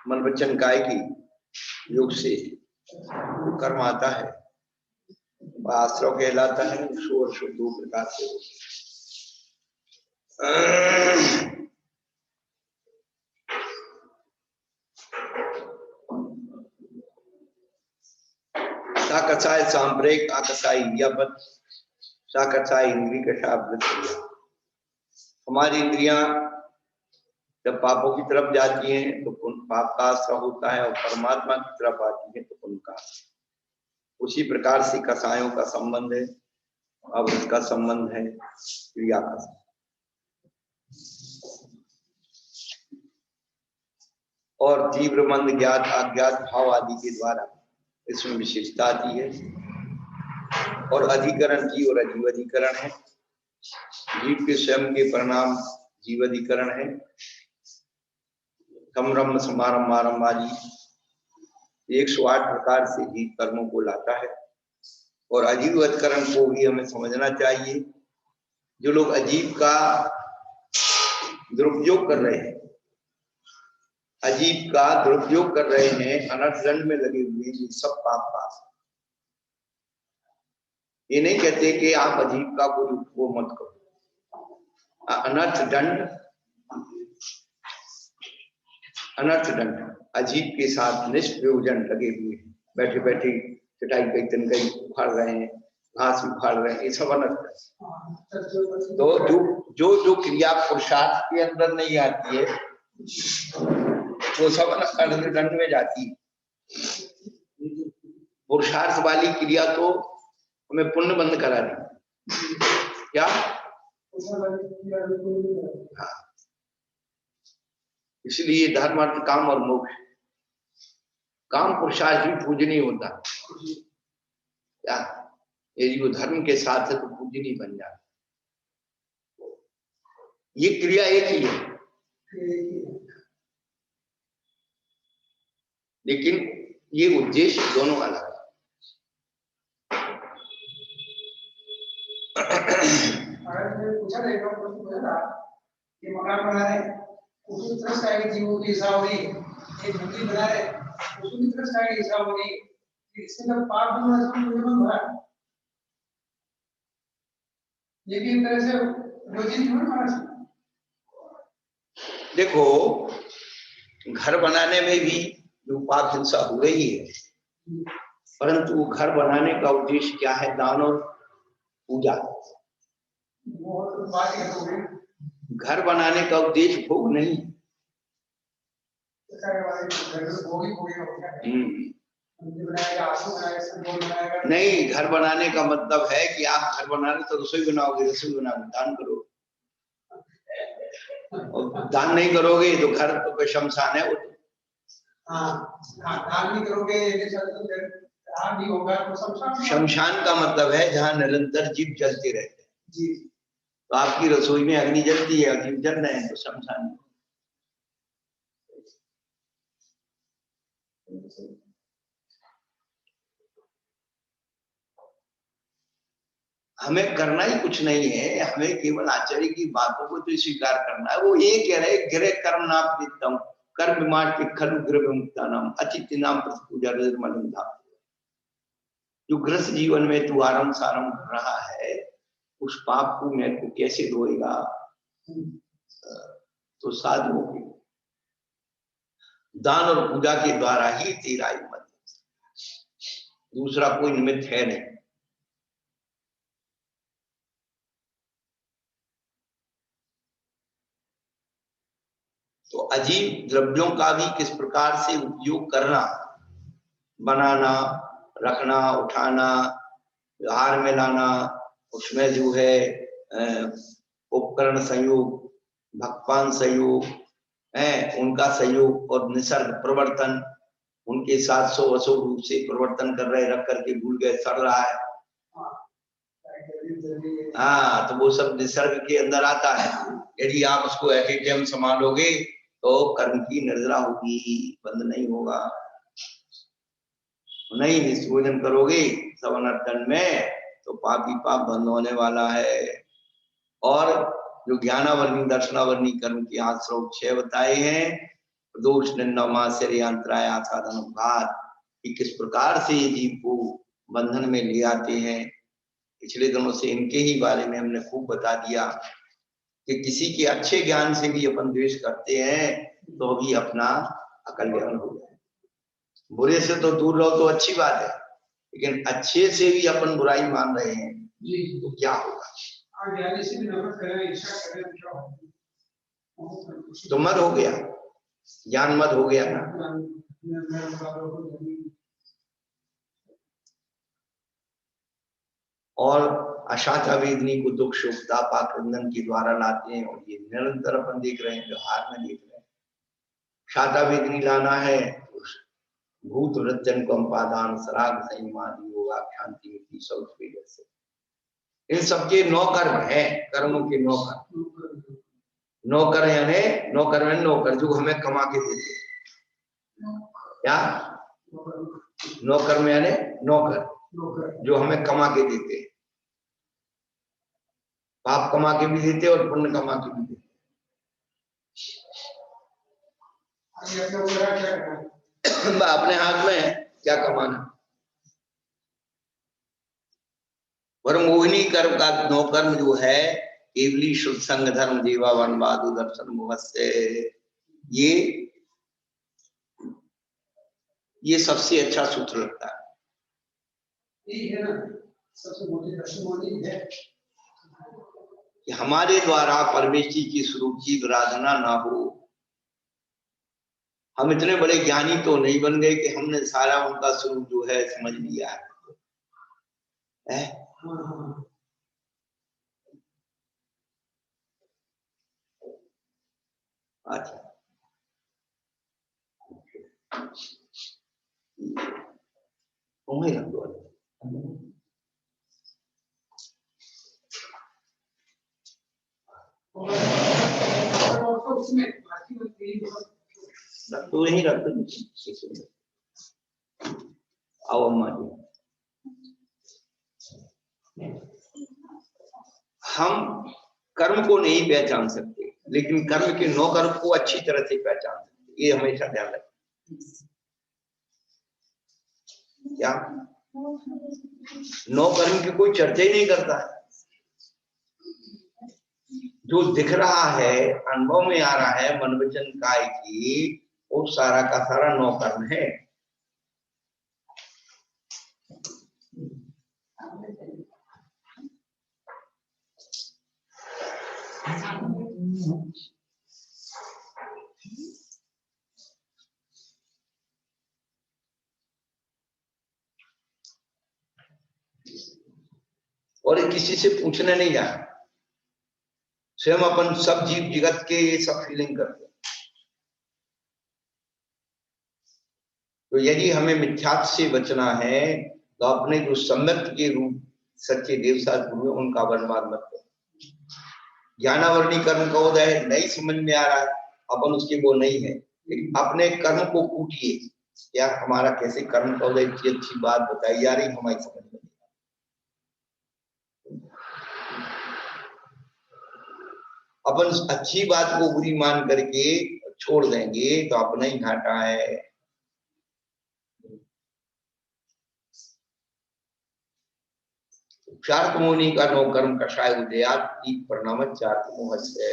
मन वचन काय की योग से कर्म आता है, आश्रव कहलाता है। शोर शुद्ध दो प्रकार से साकसाय सांप्रेक आकसाई इंद्रियापत साकसाय इंद्रिय कशाब्द। हमारी इंद्रियां जब पापों की तरफ जाती हैं तो पाप का आश्रय होता है, और परमात्मा की तरफ आती है तो पुण्य का। उसी प्रकार से कसायों का संबंध है। अब इसका संबंध है क्रिया का। और तीव्र मंद ज्ञात अज्ञात भाव आदि के द्वारा इसमें विशेषता आती है। और अधिकरण जी और अजीव अधिकरण है। जीव के स्वयं के परिणाम जीव अधिकरण है। समरम्भ समारंभ आरंभ आदि 108 प्रकार से जीव कर्मों को लाता है। और अजीव अधिकरण को भी हमें समझना चाहिए। जो लोग अजीव का दुरुपयोग कर रहे हैं, अजीब का दुरुपयोग कर रहे हैं, अनर्थ दंड में लगे हुए, ये सब पाप पास। ये नहीं कहते कि आप अजीब का कोई वो मत करो। अनर्थ दंड, अनर्थ दंड अजीब के साथ निष्प्रयोजन लगे हुए, बैठे बैठे चटाई पे तनकई उखाड़ रहे हैं, घास उखाड़ रहे हैं, ये सब अनर्थ है। तो जो क्रिया पुरुषार्थ के अंदर नहीं आती है वो सब अनर्थ दंड में जाती है। पुरुषार्थ वाली क्रिया तो हमें पुण्य बंद करा दी क्या। हाँ। इसलिए धर्म अर्थ काम और मोक्ष, काम पुरुषार्थ भी पूजनीय होता क्या। यदि वो धर्म के साथ है तो पूजनीय बन जाता। ये क्रिया एक ही है, लेकिन ये उद्देश्य दोनों अलग है। पूछा था कि मकान बना रहे उसमें ट्रस्ट आएगी, जीवों की हिसाब होगी, एक मंदिर बना रहे उसमें ट्रस्ट आएगी, हिसाब होगी। इससे जब पाप बन भरा, लेकिन तरह से रोजी नहीं। देखो, घर बनाने में भी जो पाप हिंसा हो रही है, परंतु घर बनाने का उद्देश्य क्या है? दान और पूजा। घर बनाने का उद्देश्य भोग नहीं। नहीं, घर बनाने का मतलब है कि आप घर बना रहे तो रसोई बनाओगे, रसोई बनाओगे, दान करो। और दान नहीं करोगे तो घर तो शमशान है वो। दान नहीं करोगे शमशान का मतलब है जहाँ निरंतर जीव जलते रहते हैं। जी। तो आपकी रसोई में अग्नि जलती है, जीव जल रहे हैं तो शमशान। हमें करना ही कुछ नहीं है, हमें केवल आचार्य की बातों को तो स्वीकार करना है। वो ये कह रहे गृह कर्म नाम नित्यम कर्म माट के खलु गृह मुक्ता नाम अतिथि नाम पूजा निर्मलम धाम। जो गृहस्थ जीवन में तू आरंभ सारंभ कर रहा है, उस पाप को मैं को कैसे धोएगा? तो साधुओं के दान और पूजा के द्वारा ही तेरा हिम्मत, दूसरा कोई निमित्त है नहीं। तो अजीब द्रव्यों का भी किस प्रकार से उपयोग करना, बनाना, रखना, उठाना, व्यवहार में लाना, उसमें जो है उपकरण सहयोग, भगवान सहयोग है, उनका सहयोग और निसर्ग प्रवर्तन, उनके साथ सौ असो रूप से प्रवर्तन कर रहे, रख करके भूल गए, सड़ रहा है। हाँ, तो वो सब निसर्ग के अंदर आता है। यदि आप उसको एट ए टाइम संभालोगे तो कर्म की निर्जरा होगी, बंद नहीं होगा। नहीं निष्ठोजन करोगे सब अनर्थन में तो पापी पाप बंद होने वाला है। और जो ज्ञानावर्णी दर्शनावर्णी कर्म के आश्रय 6 बताए हैं, दोष निंदा शरीरांतराया साधन घात, कि किस प्रकार से ये जीव को बंधन में ले आते हैं। पिछले दिनों से इनके ही बारे में हमने खूब बता दिया कि किसी के अच्छे ज्ञान से भी अपन द्वेष करते हैं तो भी अपना अकल्याण हो जाए। बुरे से तो दूर रहो तो अच्छी बात है, लेकिन अच्छे से भी अपन बुराई मान रहे हैं तो क्या होगा। तो मद हो गया, ज्ञान मद हो गया ना। और अशाता वेदनी को दुख सुख दापा क्रंदन के द्वारा लाते हैं, और ये निरंतर अपन देख रहे हैं, व्यवहार में देख रहे हैं। शाता वेदनी लाना है, भूत वृत्तन को उपादान सराग संयमादि होगा शांति मिट्टी सब से। इन सबके 9 कर्म है, कर्मों के 9 कर्म। नौकर यानी नौकर में नौकर जो हमें कमा के देते, क्या नौकर में यानी नौकर जो हमें कमा के देते, पाप कमा के भी देते और पुण्य कमा के भी देते। अपने हाथ में है क्या कमाना। पर मोहिनी कर्म का 9 कर्म जो है, केवली शुद्ध संग धर्म जीवा वनवाद दर्शन मुहस्य, ये सबसे अच्छा सूत्र लगता है। ये है ना सबसे मोटी दर्शन है कि हमारे द्वारा परमेश्वर की स्वरूप की आराधना ना हो। हम इतने बड़े ज्ञानी तो नहीं बन गए कि हमने सारा उनका स्वरूप जो है समझ लिया है। अच्छा रख दो। तो यही रख दो। आओ अम्मा जी, हम कर्म को नहीं पहचान सकते, लेकिन कर्म के 9 कर्म को अच्छी तरह से पहचान सकते, ये हमेशा ध्यान रखें। क्या 9 कर्म की कोई चर्चा ही नहीं करता है। जो दिख रहा है, अनुभव में आ रहा है, मन वचन काय की, वो सारा का सारा 9 कर्म है। और किसी से पूछने नहीं जाना, स्वयं अपन सब जीव जगत के ये सब फीलिंग करते हैं। तो यदि हमें मिथ्यात्व से बचना है तो अपने जो सम्यक के रूप सच्चे देवशास्त्र उनका वर्णमान मत करो। ज्ञानावरणी कर्म का उदय नहीं समझ में आ रहा है, अपन उसके वो नहीं है, लेकिन अपने कर्म को कूटिए। क्या हमारा कैसे कर्म का उदय, अच्छी बात बताई जा रही हमारी समझ में। अपन अच्छी बात को बुरी मान करके छोड़ देंगे तो अपना ही घाटा है। चार्क मुनि का 9 कर्म कषाय उदयात परिणाम चार्क मोहस्य।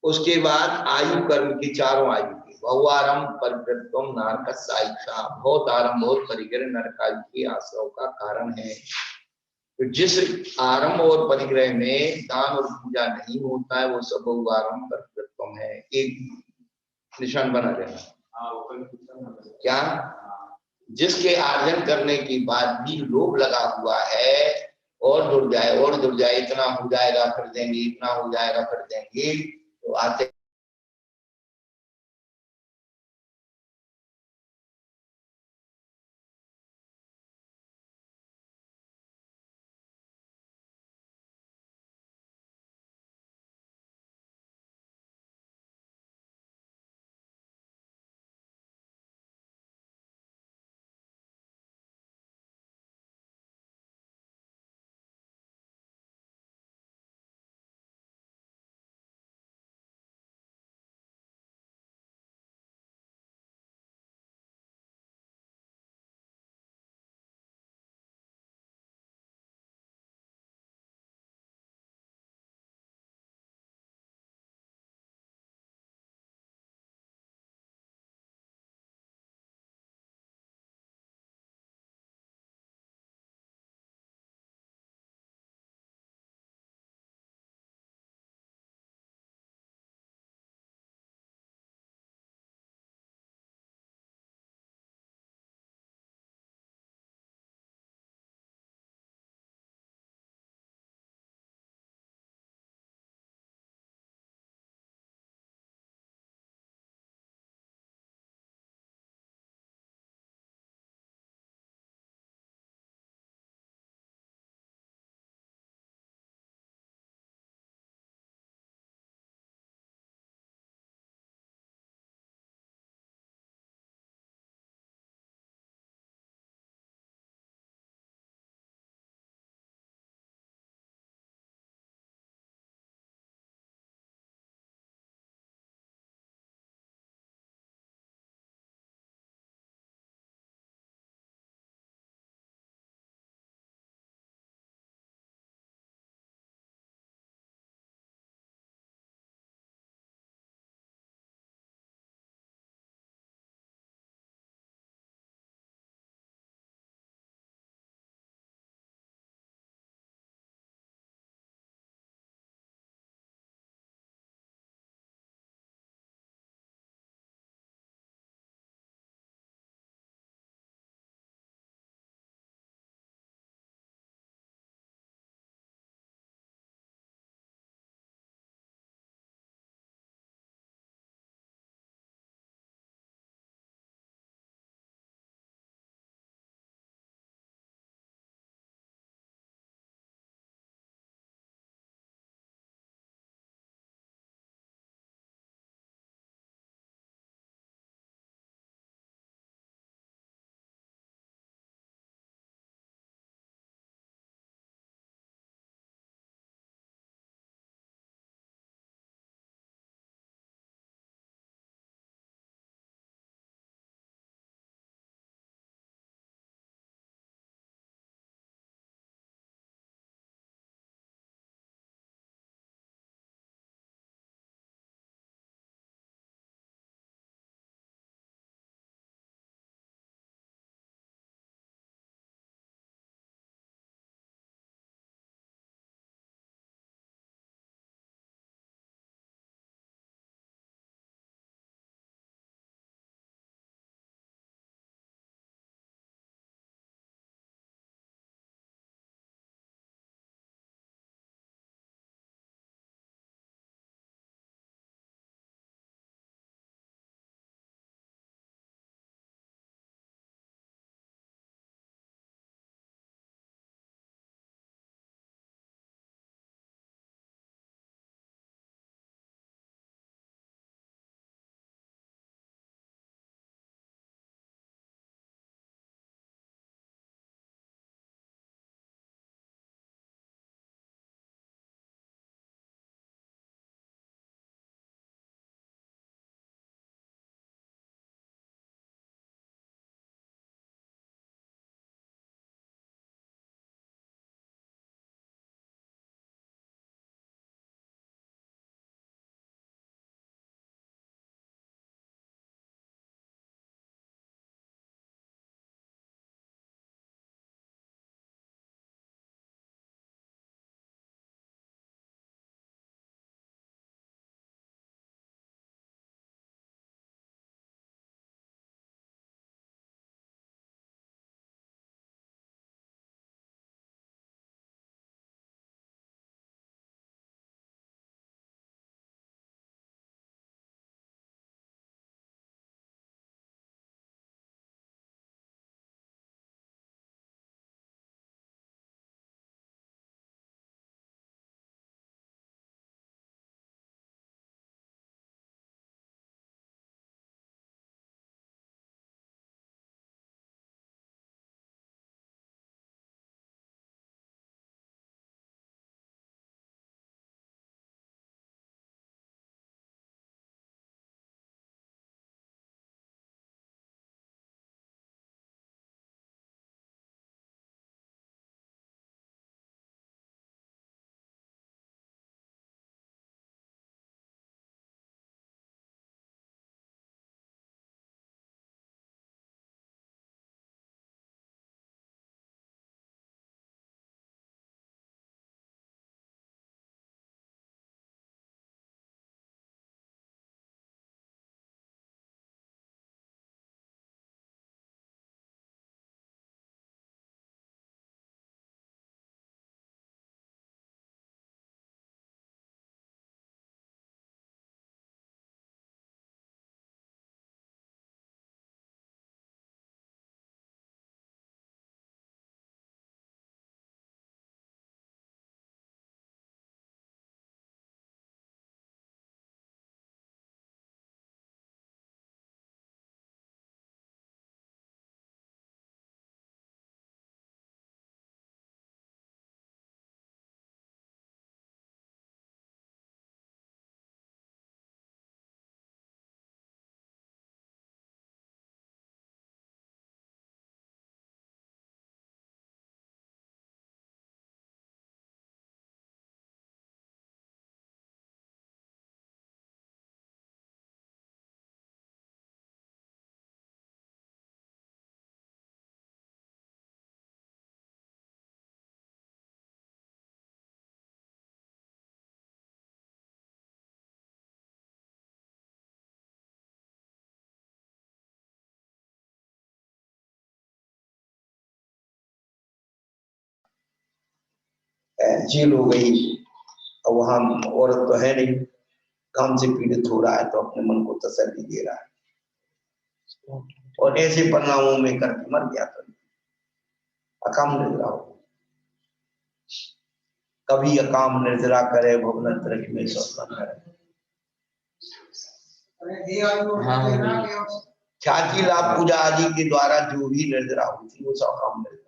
उसके बाद आयु कर्म की 4 आयु की बहुआरंभ परिवृत्तम नारक साइक्षा, बहुत आरंभ बहुत परिग्रह नरकायु के आश्रव का कारण है। तो जिस आरंभ और परिग्रह में दान और पूजा नहीं होता है वो सब बहुआरंभ परिवृत्तम है। एक निशान बना देना। क्या जिसके आर्जन करने के बाद भी लोभ लगा हुआ है, और जुड़ जाए और जुड़ जाए, इतना हो जाएगा फिर देंगे, इतना हो जाएगा फिर देंगे, तो आते जेल हो गई, और वहां औरत तो है नहीं, काम से पीड़ित हो रहा है तो अपने मन को तसल्ली दे रहा है, और ऐसे परिणामों में करके मर गया। तो अकाम निर्जरा हो, कभी अकाम निर्जरा करे भवन तरक में सब करे। ख्याति लाभ पूजा आदि के द्वारा जो भी निर्जरा होती है वो सब अकाम निर्जरा।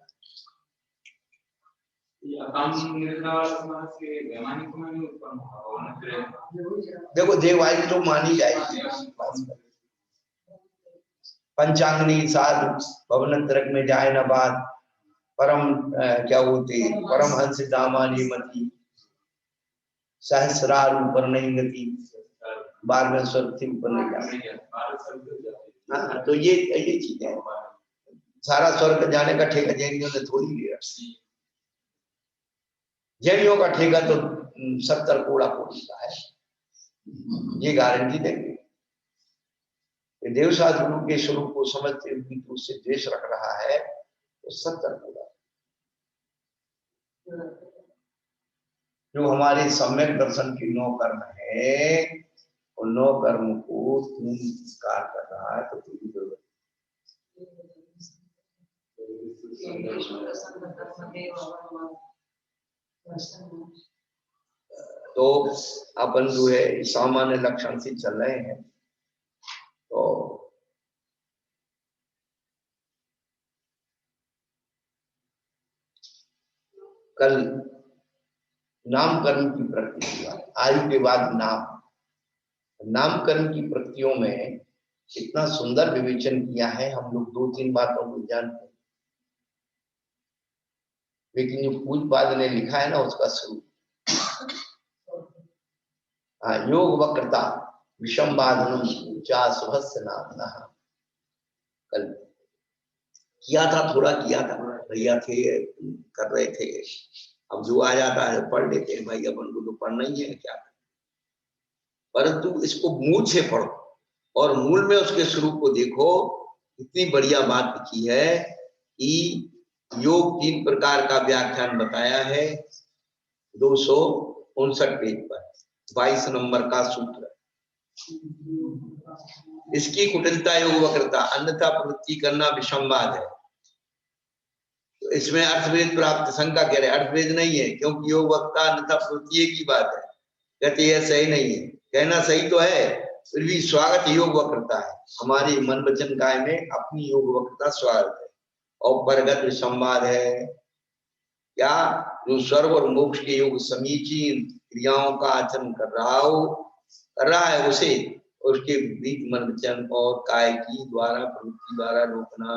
देखो देवाई तो मानी जाएगी, पंचांगनी साध भवन तरक में जाए न बात, परम क्या होते परमहंस दामानी मती, सहस्रार ऊपर नहीं गति, 12वें स्वर्ग से ऊपर नहीं जाते। हाँ, तो ये चीज है, सारा स्वर्ग जाने का ठेका जैनियों ने थोड़ी लिया। जैनियों का ठेका तो 70 कोड़ा कोड़ी का है, ये गारंटी देंगे। देव साधु के स्वरूप को समझते हुए तो उससे द्वेष रख रहा है तो 70 कोड़ा। जो हमारे सम्यक दर्शन के 9 कर्म है, उन 9 कर्म को तुम स्वीकार कर रहा है तो कोई जरूरत। तो अपन जो है सामान्य लक्षण से चल रहे हैं, तो कल नामकरण की प्रक्रिया, आयु के बाद नामकरण की प्रक्रियाओं में कितना सुंदर विवेचन किया है। हम लोग 2-3 बातों को जानते हैं, लेकिन जो पूज्यपाद ने लिखा है ना उसका स्वरूप, योग वक्रता विषम बाधनम ऊंचा सुभस्य नाम। कल किया था, थोड़ा किया था, भैया थे कर रहे थे, अब जो आ जाता है पढ़ लेते हैं, भाई अपन को तो पढ़ना ही है क्या, परंतु इसको मूल से पढ़ो और मूल में उसके स्वरूप को देखो। इतनी बढ़िया बात लिखी है कि योग 3 प्रकार का व्याख्यान बताया है, 259 पेज पर 22 नंबर का सूत्र। इसकी कुटिलता योग वक्रता, अन्यथा प्रवृत्ति करना विसंवाद है। तो इसमें अर्थवेद प्राप्त शंका कह रहे, अर्थवेद नहीं है, क्योंकि योग वक्रता अन्यथा प्रवृत्ति एक ही बात है। कहते यह सही नहीं है, कहना सही तो है, फिर भी स्वागत योग वक्रता है। हमारी मन वचन काय में अपनी योग वक्रता स्वागत है। और परगत विसंवाद है क्या, जो स्वर्ग और मोक्ष के योग समीचीन क्रियाओं का आचरण कर रहा है उसे उसके विपरीत मन वचन और काय की द्वारा प्रवृत्ति द्वारा रोकना।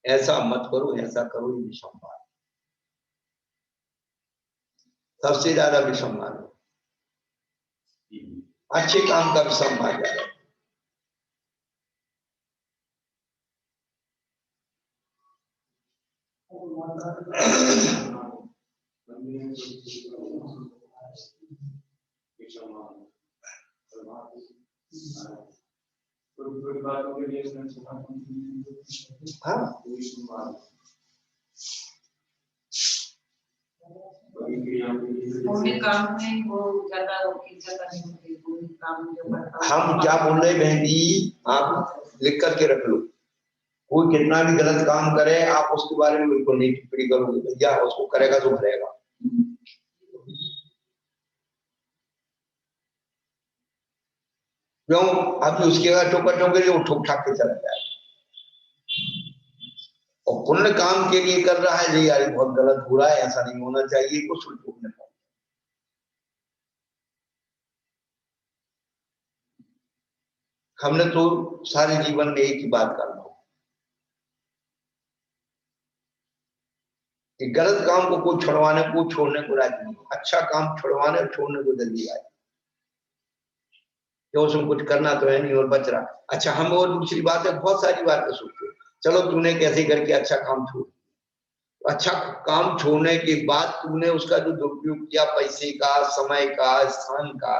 ऐसा मत करो, ऐसा करो, ये विसंवाद, सबसे ज्यादा विसंवाद, अच्छे काम का विसंवाद है। हाँ, काम में वो ज्यादा काम जो करता हम क्या बोल रहे बहन जी, आप लिख करके रख लो। कोई कितना भी गलत काम करे आप उसके बारे में बिल्कुल नहीं टिप्पणी करोगे, भैया उसको करेगा तो भरेगा। क्यों, अभी उसके बाद ठोकर ठोकर वो ठोक ठाक के चला जाए, और पुण्य काम के लिए कर रहा है, यार बहुत गलत हो रहा है, ऐसा नहीं होना चाहिए, कुछ ठोकने का। हमने तो सारे जीवन में एक ही बात करना कि गलत काम को कोई छुड़वाने को छोड़ने को राजी नहीं, अच्छा काम छुड़वाने और छोड़ने को जल्दी आए, क्यों उसमें कुछ करना तो है नहीं और बच रहा। अच्छा, हम और दूसरी बात है, बहुत सारी बातें सोचते, चलो तूने कैसे करके अच्छा काम छोड़, अच्छा काम छोड़ने के बाद तूने उसका जो दुरुपयोग किया, पैसे का, समय का, स्थान का,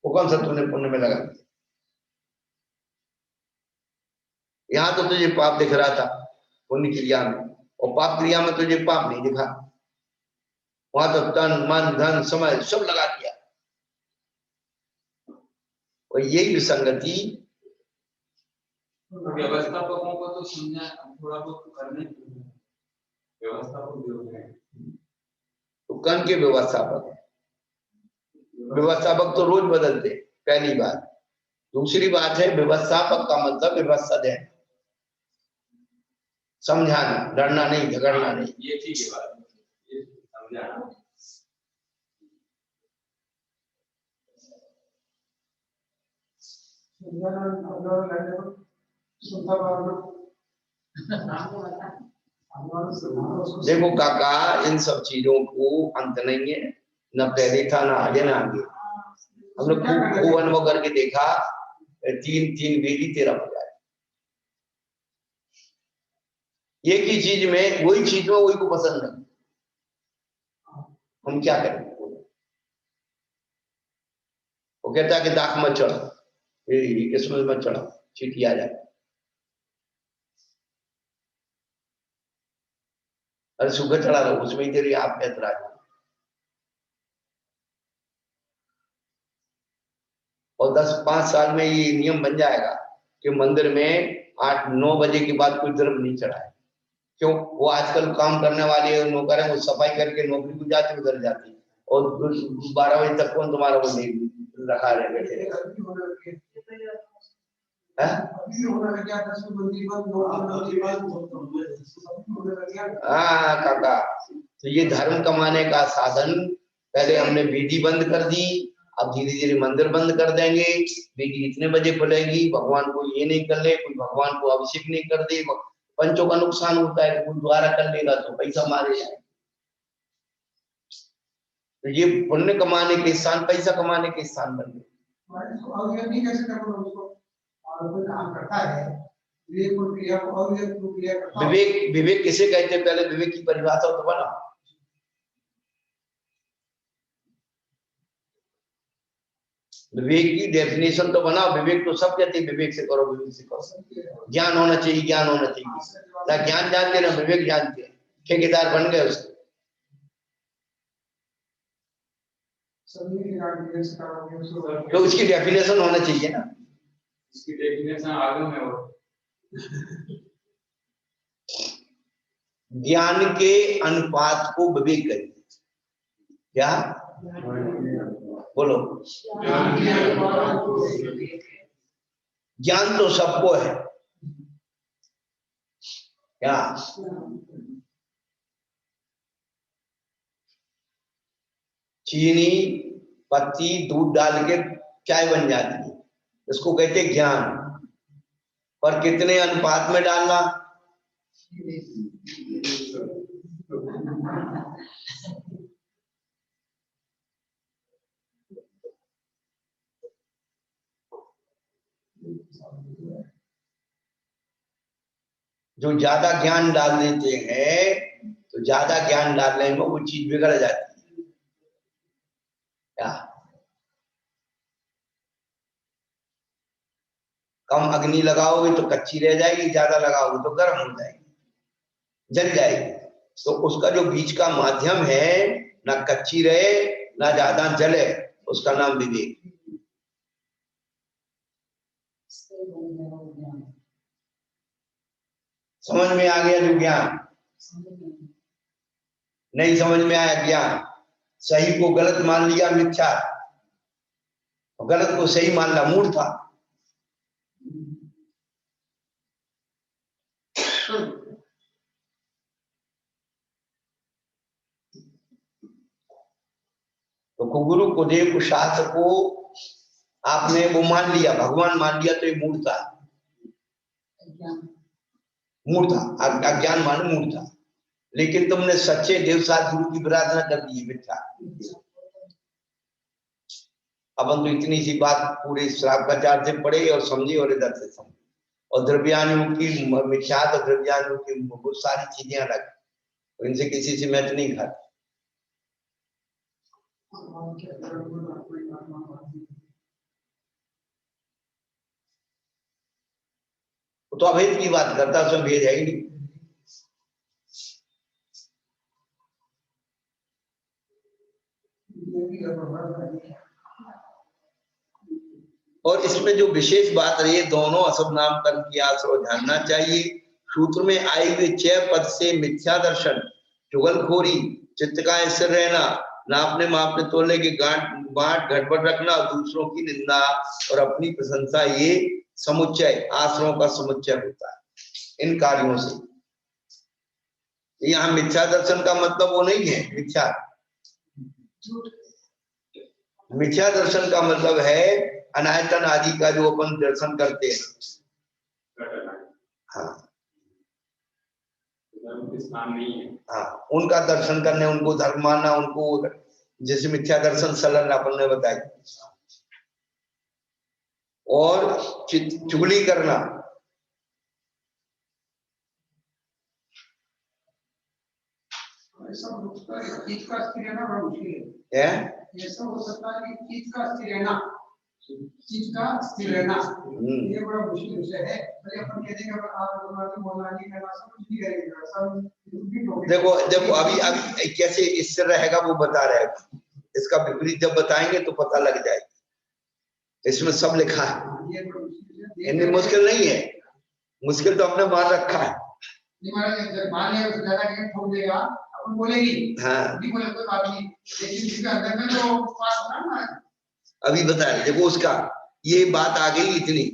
वो कौन सा तूने पुण्य में लगा दिया। यहाँ तो तुझे पाप दिख रहा था पुण्य क्रिया में, और पाप क्रिया में तुझे पाप नहीं दिखा। वहां तो तन मन धन समय सब लगा दिया। और यही विसंगति व्यवस्थापकों को तो समझा थोड़ा बहुत करने व्यवस्थापक जो है तो कन के व्यवस्थापक तो रोज बदलते, पहली बात। दूसरी बात है व्यवस्थापक का मतलब व्यवस्था देना, समझाना, लड़ना नहीं, झगड़ना नहीं। ये ठीक है बात, ये समझाना। देखो काका, इन सब चीजों को अंत नहीं है, न पहले था न आगे न आगे। हम लोग खूब अनुभव करके देखा, 3 वेदी 13 बजाए। एक ही चीज में, वही चीज में वही को पसंद नहीं, हम क्या करें? वो कहता है कि दाख मत चढ़ा, किस्मत मत चढ़ा, चीटी आ जाए। अरे सुगर चढ़ा रहा, उसमें ही तेरी आप ऐतराज। और 10-5 साल में ये नियम बन जाएगा कि मंदिर में 8-9 बजे के बाद कोई द्रव्य नहीं चढ़ाए। क्यों? वो आजकल काम करने वाले नौकर है, वो सफाई करके नौकरी को जाते उधर जाती, और 12 बजे तक कौन तुम्हारा वो नहीं रखा रहे बैठे। हाँ काका, तो ये धर्म कमाने का साधन, पहले हमने विधि बंद कर दी, अब धीरे धीरे मंदिर बंद कर देंगे। विधि इतने बजे खुलेगी, भगवान को ये नहीं कर ले, कोई भगवान को अभिषेक नहीं कर दे, पंचों का नुकसान होता है। कोई द्वारा कर लेगा तो पैसा मारे जाए। तो ये पुण्य कमाने के स्थान, पैसा कमाने के स्थान बन गए। विवेक, विवेक किसे कहते हैं? पहले विवेक की परिभाषा तो बना। विवेक की डेफिनेशन तो बनाओ। विवेक तो सब कहते हैं, विवेक से करो, विवेक से करो। ज्ञान होना चाहिए, ज्ञान होना चाहिए। ना ज्ञान जानते ना विवेक जानते, ठेकेदार बन गए उसके। तो उसकी डेफिनेशन होना चाहिए ना, इसकी डेफिनेशन आगे में हो। ज्ञान के अनुपात को विवेक करिए। क्या बोलो? ज्ञान तो सबको है। क्या चीनी, पत्ती, दूध डाल के चाय बन जाती है, इसको कहते हैं ज्ञान। पर कितने अनुपात में डालना? जो ज्यादा ज्ञान डाल देते हैं, तो ज्यादा ज्ञान डालने में वो चीज बिगड़ जाती है। क्या कम अग्नि लगाओगे तो कच्ची रह जाएगी, ज्यादा लगाओगे तो गर्म हो जाएगी, जल जाएगी। तो उसका जो बीच का माध्यम है, ना कच्ची रहे ना ज्यादा जले, उसका नाम विवेक। समझ में आ गया जो ज्ञान? नहीं समझ में आया ज्ञान? सही को गलत मान लिया, मिथ्या, गलत को सही मानना मूर्खता। तो गुरु को, देव को, शास्त्र को आपने वो मान लिया, भगवान मान लिया, तो ये मूर्खता, मूर्खता, अज्ञान मानो मूर्खता। लेकिन तुमने सच्चे देव साथ गुरु की आराधना कर दी, मिथ्या। अब हम तो इतनी सी बात पूरे श्राप का 4 दिन पढ़े और समझे, और इधर से समझे। और द्रव्यानुयों की मिथ्या, तो द्रव्यानुयों की बहुत सारी चीजें अलग, इनसे किसी से मैच नहीं खाती। तो अभेद की बात करता, उसमें भेद है ही नहीं। और इसमें जो विशेष बात रही है, दोनों असुभ नाम कर्म की आश्रय जानना चाहिए। सूत्र में आई हुई 6 पद से मिथ्या दर्शन, चुगलखोरी, चित्त का स्थिर रहना, नापने मापने तोलने की बांट गड़बड़ रखना, दूसरों की निंदा और अपनी प्रशंसा, ये समुच्चय आश्रयों का समुच्चय होता है इन कार्यों से। यहाँ मिथ्या दर्शन का मतलब वो नहीं है मिथ्या दर्शन का मतलब है अनायतन आदि का जो अपन दर्शन करते हैं। हाँ हाँ, उनका दर्शन करने, उनको धर्म मानना, उनको जैसे मिथ्या दर्शन सलन अपन ने बताई। और चुगली करना, चीज का स्थिर रहना बड़ा मुश्किल है। ये सब हो सकता है कि चीज का स्थिर रहना, चीज का स्थिर रहना ये बड़ा मुश्किल विषय है। तो अपन कहते हैं कि आप बोलना नहीं करना, सब कुछ नहीं करेंगे, सब देखो अभी कैसे स्थिर रहेगा वो बता रहे हैं। इसका विपरीत जब बताएंगे तो पता लग जाएगा। इसमें सब लिखा है, इतनी मुश्किल नहीं है। मुश्किल तो हमने मान रखा है। मान लिया तो ज्यादा के ठोक देगा, अपन बोलेगी हाँ नहीं बोले कोई बात नहीं, लेकिन इसके अंदर में तो पास होना ना। अभी बताया, देखो उसका ये बात आ गई इतनी,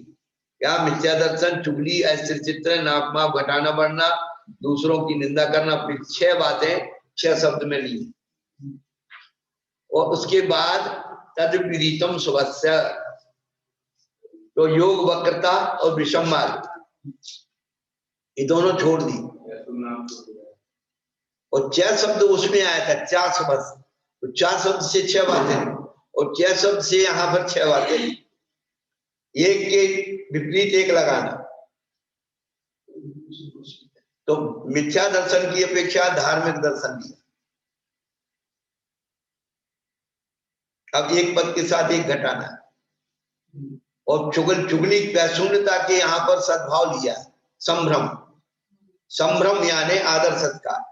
क्या मिथ्या दर्शन, चुगली, अस्थिर चित्त, नाप माप, घटाना बढ़ना, दूसरों की निंदा करना, 6 बातें 6 शब्द में ली। और उसके बाद तद विदितम स्वस्य, तो योग वक्रता और विषम मार्ग ये दोनों छोड़ दी। और 6 शब्द उसमें आया था, 4 शब्द, तो 4 शब्द से 6 बातें, और 6 शब्द से यहाँ पर 6 बातें, एक के विपरीत एक लगाना। तो मिथ्या दर्शन की अपेक्षा धार्मिक दर्शन दिया। अब एक पद के साथ एक घटाना, और चुगली शून्यता के यहाँ पर सद्भाव लिया, संभ्रम। संभ्रम यानी आदर सत्कार।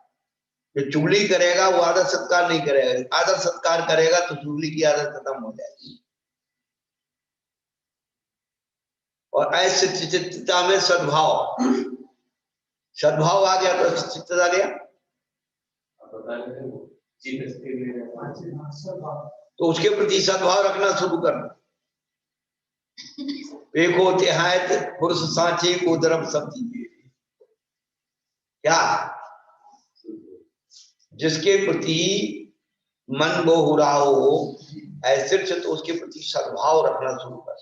जो चुगली करेगा वो आदर सत्कार नहीं करेगा, आदर सत्कार करेगा तो चुगली की आदत खत्म हो जाएगी। और ऐसे चित्तता में सद्भाव, सद्भाव आ गया तो चित्तता गया, तो उसके प्रति सद्भाव रखना शुरू करना। देखो तिहायत पुरुष सांचे को दरब सब चीजें, क्या जिसके प्रति मन वो हो रहा हो ऐसे, तो उसके प्रति सद्भाव रखना शुरू कर,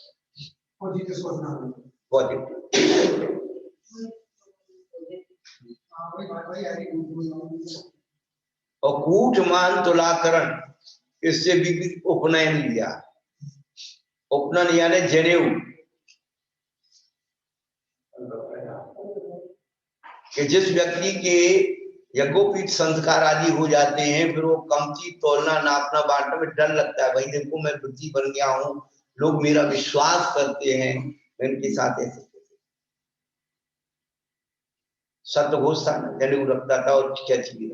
और कूट मान तुलाकरण, इससे भी उपनयन लिया। उपनयन यानी जनेऊ, कि जिस व्यक्ति के यज्ञोपीठ संस्कार आदि हो जाते हैं, फिर वो कमची तोलना नापना बांटने में डर लगता है। भाई देखो मैं बुद्धि बन गया हूँ, लोग मेरा विश्वास करते हैं, मैं इनके साथ ऐसे सत्य घोष था ना, जनेऊ रखता था और क्या चीज।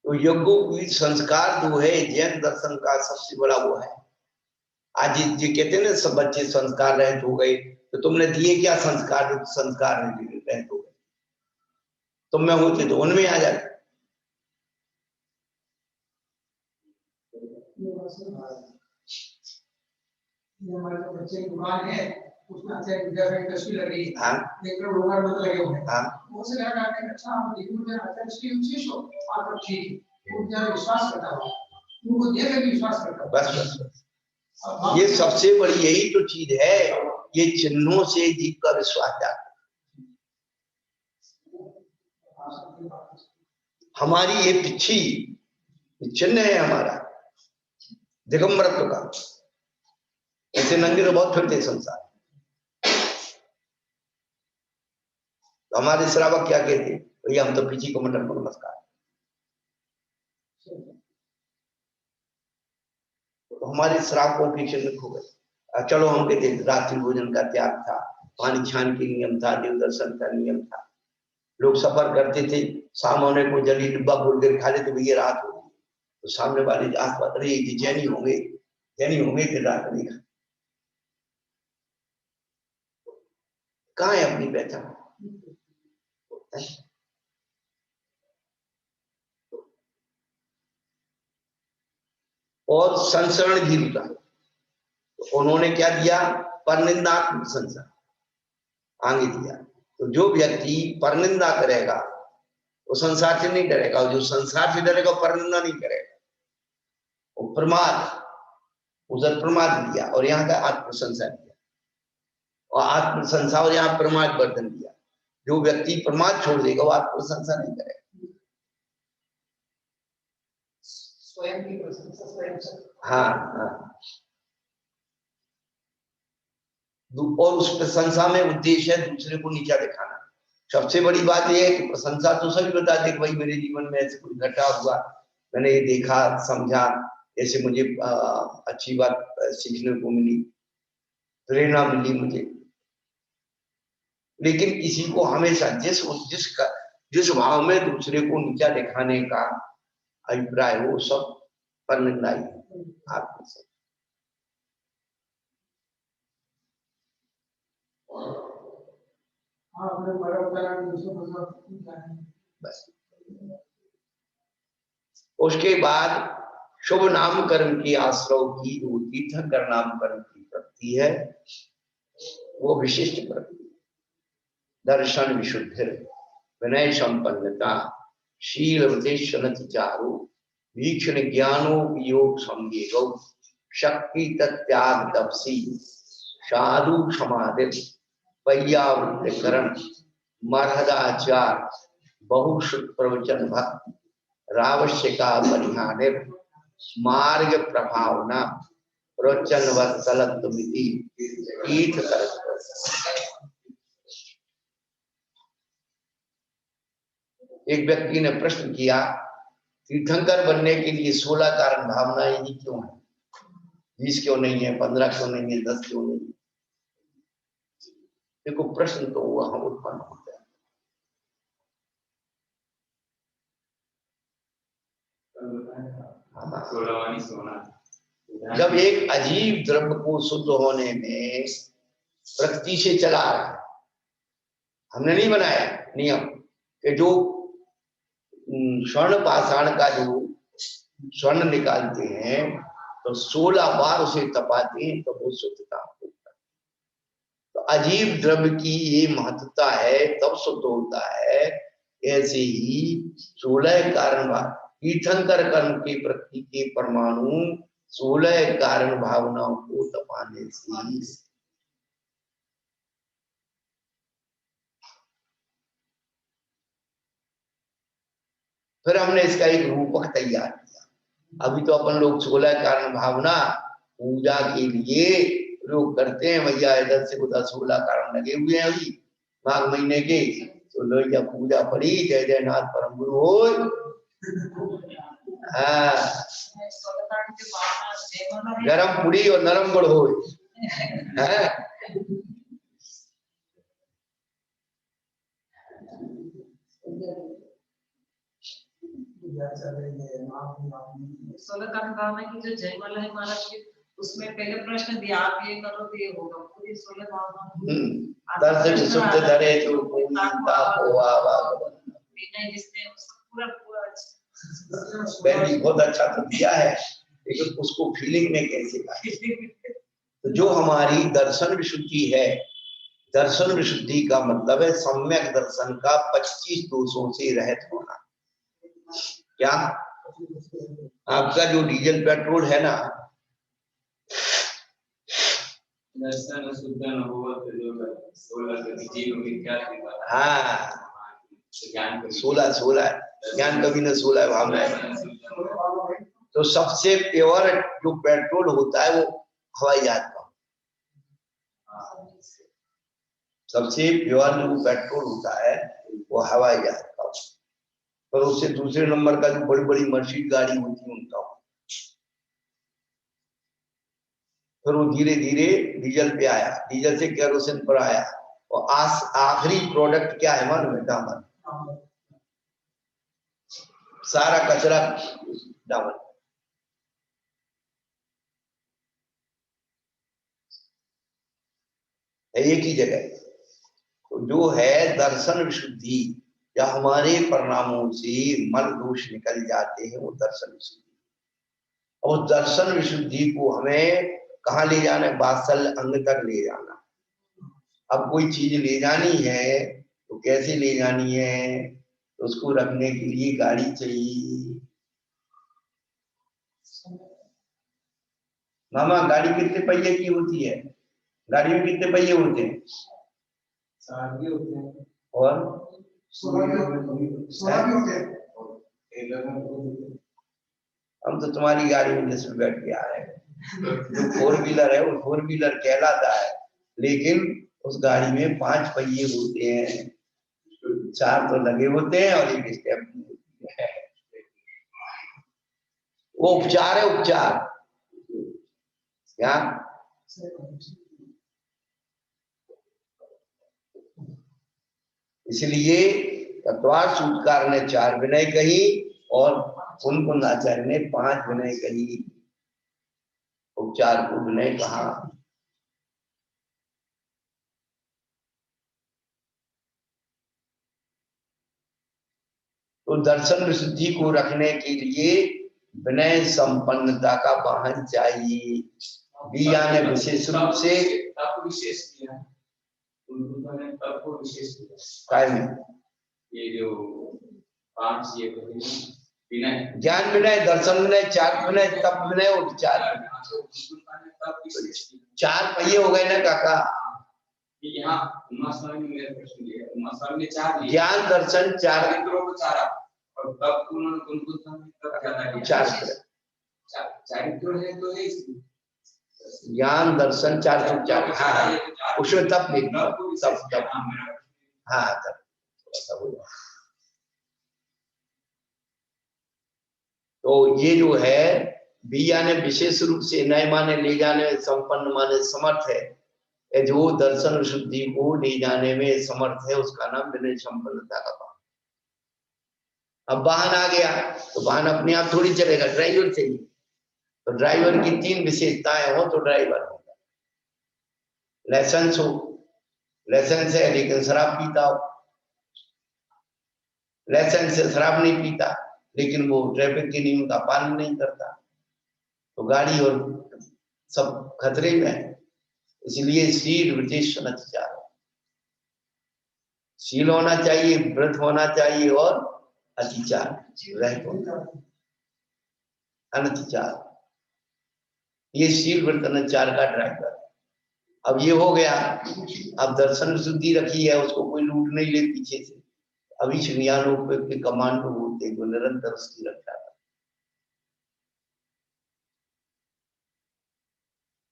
तो यज्ञोपीठ संस्कार जो है जैन दर्शन का सबसे बड़ा वो है। आज ये कहते हैं ना सब बच्चे संस्कार रहित हो गए, तो तुमने दिए क्या संस्कार, जो संस्कार रहित हो गए, तुम में होते तो उनमें आ जाते। हमारे तो बच्चे की दुकान है, उसमें अच्छा विद्या की तस्वीर लगी है, हाँ एक रोलर बंद लगे हुए हैं, हाँ वो से लगा के अच्छा हम देखो मुझे अच्छा इसकी विशेष हो आप ठीक वो जरा विश्वास करता हो, उनको देख के विश्वास करता हो। बस बस बस, ये सबसे बड़ी यही तो चीज है, ये चिन्हों से जीव का विश्वास जाता। हमारी ये पिछी चिन्ह है हमारा दिगंबरत्व का। ऐसे नंगे तो बहुत फिरते संसार। तो हमारे श्रावक क्या कहते, भैया हम तो पिछी को मंडल को नमस्कार। तो हमारे श्रावकों की चिन्ह खो गए। चलो हम कहते रात्रि भोजन का त्याग था, पानी छान के नियम था, देव दर्शन का नियम था, लोग सफर करते थे, शाम होने को जल्दी डिब्बा खोल कर खा लेते, भैया रात हो गई, तो सामने वाले आस पास अरे ये जैनी होंगे कि रात नहीं खा। कहाँ है अपनी पहचान? और संसरण भी रुका, तो उन्होंने क्या दिया? परनिंदात्मक संसरण आगे दिया। तो जो व्यक्ति परनिंदा करेगा वो संसार से नहीं डरेगा, और जो संसार से डरेगा वो परनिंदा नहीं करेगा। वो प्रमाद, उधर प्रमाद दिया और यहाँ का आत्मप्रशंसा दिया, और आत्मप्रशंसा और यहाँ प्रमाद वर्धन दिया। जो व्यक्ति प्रमाद छोड़ देगा वो आत्मप्रशंसा नहीं करेगा। स्वयं की प्रशंसा स्वयं से। हाँ हाँ, और उस प्रशंसा में उद्देश्य है दूसरे को नीचा दिखाना। सबसे बड़ी बात यह है कि प्रशंसा तो सभी बताते कि भाई मेरे जीवन में ऐसे कुछ घटा हुआ, मैंने ये देखा समझा, ऐसे मुझे अच्छी बात सीखने को मिली, प्रेरणा मिली मुझे। लेकिन किसी को हमेशा जिस भाव में दूसरे को नीचा दिखाने का अभिप्राय हो, सब परनिंदाई आपको से। बस उसके बाद शुभ नाम कर्म की आश्रव की जो तीर्थंकर नाम कर्म की प्रवृत्ति है वो विशिष्ट प्रवृत्ति। दर्शन विशुद्धि, विनय संपन्नता, शीलवते चारु, वीक्षण ज्ञानो योग संवेगौ, शक्ति तत्याग तपसी, साधु समाधि, वैयावृत्तिकरण, मर्हदाचार, बहुश्रुत प्रवचन भक्ति, रावश्यका परिहानिर, मार्ग प्रभावना, प्रवचन वत्सलत्वमिति, तीर्थ तरत्व। एक व्यक्ति ने प्रश्न किया, तीर्थंकर बनने के लिए 16 कारण भावनाएं ही क्यों है? 20 क्यों नहीं है, 15 क्यों नहीं है, 10 क्यों नहीं है? देखो प्रश्न तो वहां उत्पन्न होता है। जब एक अजीब द्रव्य को शुद्ध होने में प्रकृति से चला रहा है, हमने नहीं बनाया नियम कि जो स्वर्ण पाषाण का जो स्वर्ण निकालते हैं तो 16 बार उसे तपाते हैं तो वो शुद्धता होता है। तो अजीब द्रव्य की ये महत्वता है, तब शुद्ध होता है। ऐसे ही 16 कारण तीर्थंकर कर्म के प्रति के परमाणु 16 कारण भावनाओं को तपाने से फिर हमने इसका एक रूपक तैयार किया। अभी तो अपन लोग 16 कारण भावना पूजा के लिए लोग करते हैं, भैया इधर से उधर 16 कारण लगे हुए हैं अभी माघ महीने के, तो लोग जब पूजा पड़ी जय जय नाथ परम गुरु हो, गरम पूड़ी और नरम गुड़ हो, भावना की जो जयमाला है महाराज की, उसमें पहले प्रश्न दिया आप ये करो तो ये होगा। पूरी 16 भावना दर्शन शुद्ध धरे जो जिसने पूरा बहुत अच्छा तो दिया है, लेकिन उसको फीलिंग में कैसे लाए? तो जो हमारी दर्शन विशुद्धि है, दर्शन विशुद्धि का मतलब है सम्यक दर्शन का 25 दोषों से रहित होना। क्या आपका जो डीजल पेट्रोल है ना, दर्शन शुद्ध न हो तो जो 16 जीव में क्या दिखा? हाँ ज्ञान 16 ज्ञान कभी न 16 भावना है। तो सबसे प्योर जो पेट्रोल होता है वो हवाई जहाज का, सबसे प्योर जो पेट्रोल होता है वो हवाई जहाज का। पर उससे दूसरे नंबर का जो बड़ी बड़ी मर्सिडीज गाड़ी होती है उनका, फिर वो धीरे धीरे डीजल पे आया, डीजल से केरोसिन पर आया, और आखिरी प्रोडक्ट क्या है मालूम है? डामर। सारा कचरा डाल, एक ही जगह। तो जो है दर्शन विशुद्धि, या हमारे परिणामों से मल दोष निकल जाते हैं, वो दर्शन विशुद्धि। और दर्शन विशुद्धि को हमें कहाँ ले जाना है? वात्सल्य अंग तक ले जाना। अब कोई चीज ले जानी है तो कैसे ले जानी है? तो उसको रखने के लिए गाड़ी चाहिए। मामा, गाड़ी कितने पहिए की होती है? गाड़ी में कितने पहिए होते हैं? 4 भी होते हैं और 16 भी होते हैं। हम तो तुम्हारी गाड़ी में जिसमें बैठ के आ रहे हैं, जो 4 व्हीलर है वो 4 व्हीलर कहलाता है, लेकिन उस गाड़ी में 5 पहिए होते हैं, 4 तो लगे होते हैं और एक स्टेपनी होती है। वो उपचार है, उपचार। क्या? इसलिए तत्वार सूत्रकार ने 4 विनय कही और उनको आचार्य ने 5 विनय कही। उपचार को विनय कहा। तो दर्शन विशुद्धि को रखने के लिए विनय संपन्नता का वाहन चाहिए। बिया ने विशेष रूप से विशेष किया, उन्होंने तब को विशेष किया। काय में ये जो 5 ये विनय, ज्ञान विनय, दर्शन विनय, 4 विनय, तप विनय और विचार। 4 पहिए हो गए ना काका। यहाँ उमास्वामी ने मेरा प्रश्न लिया, उमास्वामी ने 4 लिए, ज्ञान दर्शन 4 चरित्रों को 4 और तब उन्होंने उनको तब ज्यादा लिया। 4 है तो है ज्ञान दर्शन 404। हाँ, उसमें तप नहीं, तप हाँ तब। तो ये जो है बिया ने विशेष रूप से नए माने ले जाने, संपन्न माने समर्थ है। जो दर्शन शुद्धि को ले जाने में समर्थ है, उसका नाम विनय संपन्नता का वाहन। अब वाहन आ गया तो वाहन अपने आप थोड़ी चलेगा, ड्राइवर चाहिए। तो ड्राइवर की 3 विशेषताएं हो तो ड्राइवर होगा। लाइसेंस हो, लाइसेंस है लेकिन शराब पीता हो, लाइसेंस से शराब नहीं पीता लेकिन वो ट्रैफिक के नियम का पालन नहीं करता, तो गाड़ी और सब खतरे में है। इसलिए शील वृत्ति अनतिचार, शील होना चाहिए, व्रत होना चाहिए और अतिचार रहित होना, अनतिचार। ये शील व्रत अनतिचार का ड्राइवर। अब ये हो गया। अब दर्शन शुद्धि रखी है, उसको कोई लूट नहीं ले पीछे से। अभी शनियानों के कमांडो होते जो निरंतर उसकी रक्षा कर।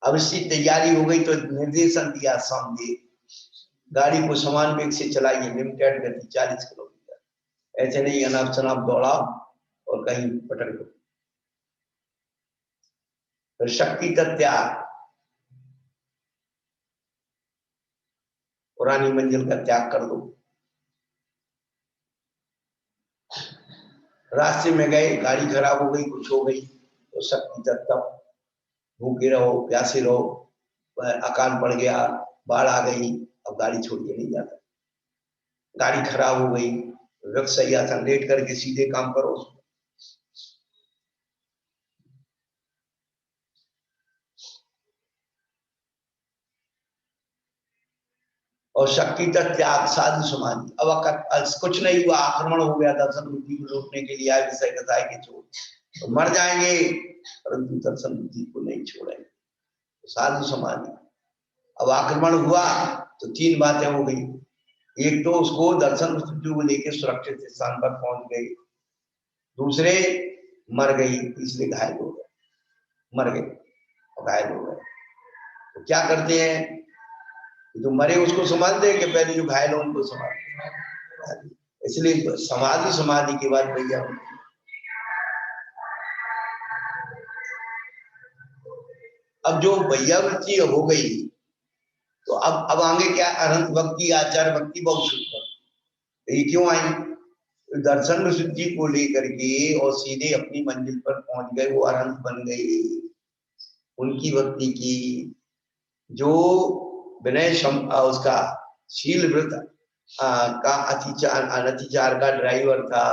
अब इसकी तैयारी हो गई तो निर्देशन दिया सामने, गाड़ी को समान वेग से चलाइए, लिमिटेड गति 40 किलोमीटर। ऐसे नहीं अनाप शनाप दौड़ाओ और कहीं पटक दो। फिर शक्ति का त्याग, पुरानी मंजिल का त्याग कर दो। रास्ते में गए, गाड़ी खराब हो गई, कुछ हो गई, तो शक्ति तत्व, भूखे रहो, प्यासे रहो, अकाल पड़ गया, बाढ़ आ गई, अब गाड़ी छोड़ के नहीं जाता। गाड़ी खराब हो गई, वृक्ष सही आसन लेट करके सीधे काम करो। और शक्ति का त्याग, साधु समाधि। अब कुछ नहीं हुआ, आक्रमण हो गया, दर्शन बुद्धि को रोकने के लिए आए विषय कथाएं के छोड़, तो मर जाएंगे, परंतु दर्शन बुद्धि को नहीं छोड़ेंगे। तो साधु समाधि। अब आक्रमण हुआ तो 3 बातें हो गई। एक तो उसको दर्शन बुद्धि को लेकर सुरक्षित स्थान पर पहुंच गई, दूसरे मर गई, तीसरे घायल हो गए, मर गए और घायल हो गए। तो क्या करते हैं, जो मरे उसको संभालते हैं कि पहले जो घायल हो उनको संभालते। इसलिए समाधि समाधि के बाद भैया, अब जो भैया वृत्ति हो गई तो अब आगे क्या, अनंत भक्ति, आचार भक्ति, बहुत सुख भक्ति। ये क्यों आई? दर्शन विशुद्धि को लेकर के और सीधे अपनी मंजिल पर पहुंच गए, वो अरहंत बन गए। उनकी भक्ति की जो विनय उसका शील व्रत का अतिचार का ड्राइवर था,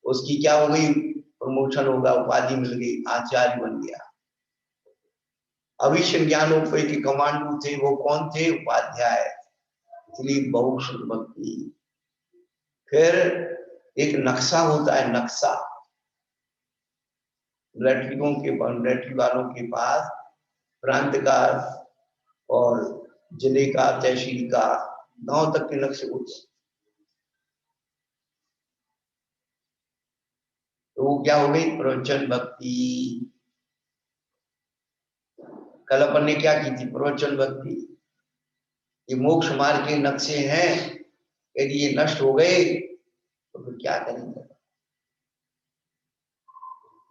उसकी क्या हो गई? प्रमोशन होगा, उपाधि मिल गई, आचार्य बन गया। अभिसंज्ञानों के कमांडो थे, वो कौन थे? उपाध्याय। इसलिए बहुश्रुत भक्ति। फिर एक नक्शा होता है, नक्शा। लटरी वालों के पास प्रांत का और जिले का, तहसील का, गांव तक के नक्शे होते हैं। तो वो क्या हो गई? प्रवचन भक्ति। कल अपन ने क्या की थी? प्रवचन भक्ति। ये मोक्ष मार्ग के नक्शे हैं, यदि ये नष्ट हो गए तो फिर क्या करेंगे?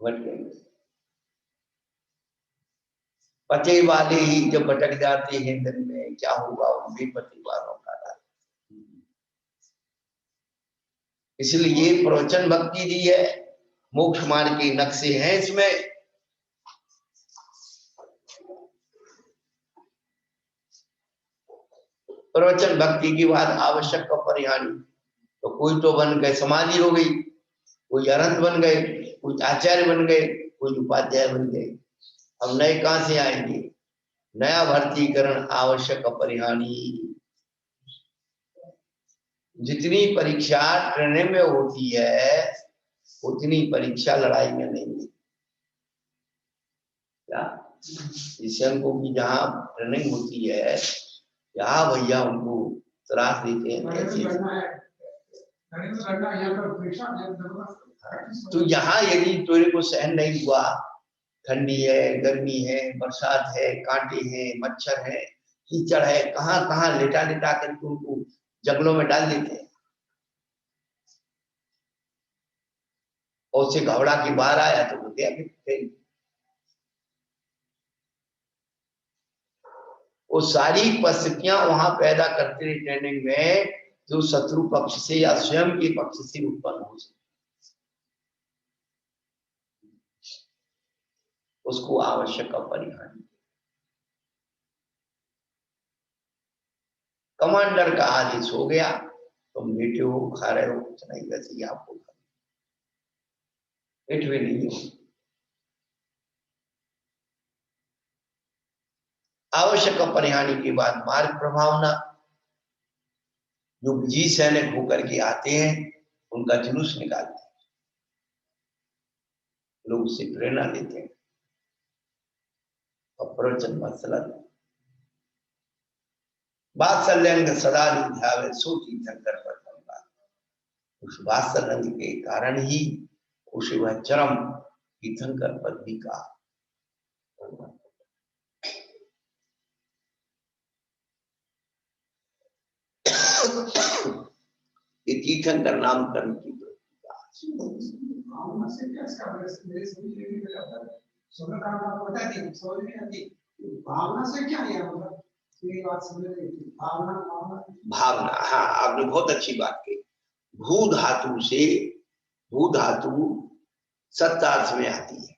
भटकेंगे। पते वाले ही जब भटक जाते हैं दिन में, क्या होगा उनके पति वालों का? इसलिए प्रवचन भक्ति दी है, मोक्ष मार्ग के नक्शे हैं इसमें। प्रवचन भक्ति की बात आवश्यक अपरिहार्य। तो कोई तो बन गए समाधि हो गई, कोई अरहंत बन गए, कोई आचार्य बन गए, कोई उपाध्याय बन गए। अब नए कहां से आएंगे? नया भर्तीकरण आवश्यक अपरिहार्य। जितनी परीक्षा ट्रेनिंग में होती है, उतनी परीक्षा लड़ाई में नहीं है। क्या को की जहाँ ट्रेनिंग होती है, यहाँ भैया उनको त्रास देते हैं ऐसे। तो यहाँ यदि तेरे को सहन नहीं हुआ, ठंडी है, गर्मी है, बरसात है, कांटे हैं, मच्छर है, कीचड़ है, कहाँ कहाँ लेटा लेटा करके उनको जंगलों में डाल देते हैं। और उससे घबरा के बाहर आया तो वो गया फिर। वो सारी परिस्थितियां वहां पैदा करते हैं ट्रेनिंग में, जो शत्रु पक्ष से या स्वयं के पक्ष से उत्पन्न हो सकती, उसको आवश्यक अपरिहार्य। कमांडर का आदेश हो गया, तुम लेटे हो, खा रहे हो, कुछ नहीं, वैसे ही आपको पेट में नहीं हो। आवश्यक अपरिहार्य के बाद मार्ग प्रभावना। जो विजयी सैनिक होकर के आते हैं, उनका जुलूस निकालते हैं, लोग उससे प्रेरणा लेते हैं। और प्रवचन वत्सलन वात्सल्यंग सदा ध्यावे सो तीर्थंकर पर। उस वात्सल्यंग के कारण ही उसे वह चरम तीर्थंकर पदवी का ये तीर्थंकर नामकरण की भावना से क्या है? मतलब ये बात समझ रही थी, भावना। हाँ, आपने बहुत अच्छी बात कही। भू धातु से, भू धातु सत्तार्थ में आती है,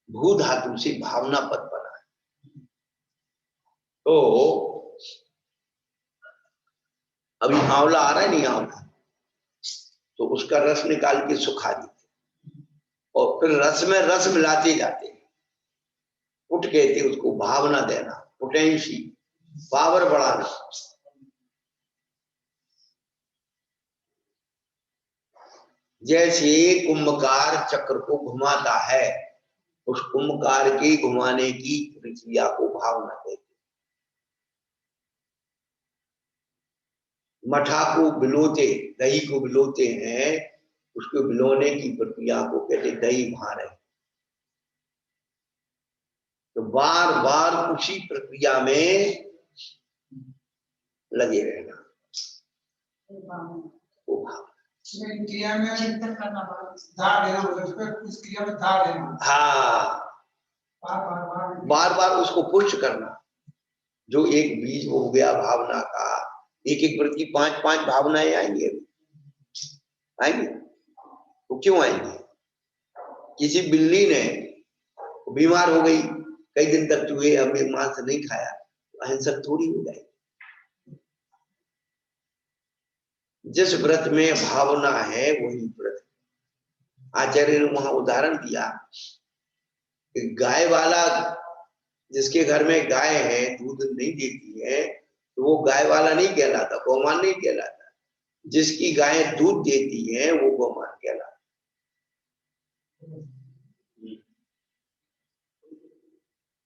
भू धातु से भावना पद बना है। तो अभी आंवला आ रहा है, नहीं आंवला, तो उसका रस निकाल के सुखा देते और फिर रस में रस मिलाते जाते हैं। पुट कहते उसको, भावना देना, पोटेंसी, पावर बढ़ाना। जैसे कुंभकार चक्र को घुमाता है, उस कुंभकार के घुमाने की प्रक्रिया को भावना कहते। मठा को बिलोते, दही को बिलोते हैं, उसको बिलोने की प्रक्रिया को कहते दही भार है। तो बार बार उसी प्रक्रिया में लगे रहना, वो भाव। क्रिया में चिंतन करना, धार देना, उस क्रिया में धार देना। हाँ, बार बार उसको पुष्ट करना। जो एक बीज हो गया भावना का, एक एक प्रति 5-5 भावनाएं आएंगे। आएंगे? वो क्यों आएंगे? किसी बिल्ली ने बीमार हो गई, कई दिन तक चूहे अब मांस नहीं खाया, अहिंसक थोड़ी हो जाएगी। जिस व्रत में भावना है वही व्रत। आचार्य ने वहां उदाहरण दिया कि गाय वाला, जिसके घर में गाय है दूध नहीं देती है, तो वो गाय वाला नहीं कहलाता, गौमान नहीं कहलाता। जिसकी गाय दूध देती है वो गौमान कहलाता।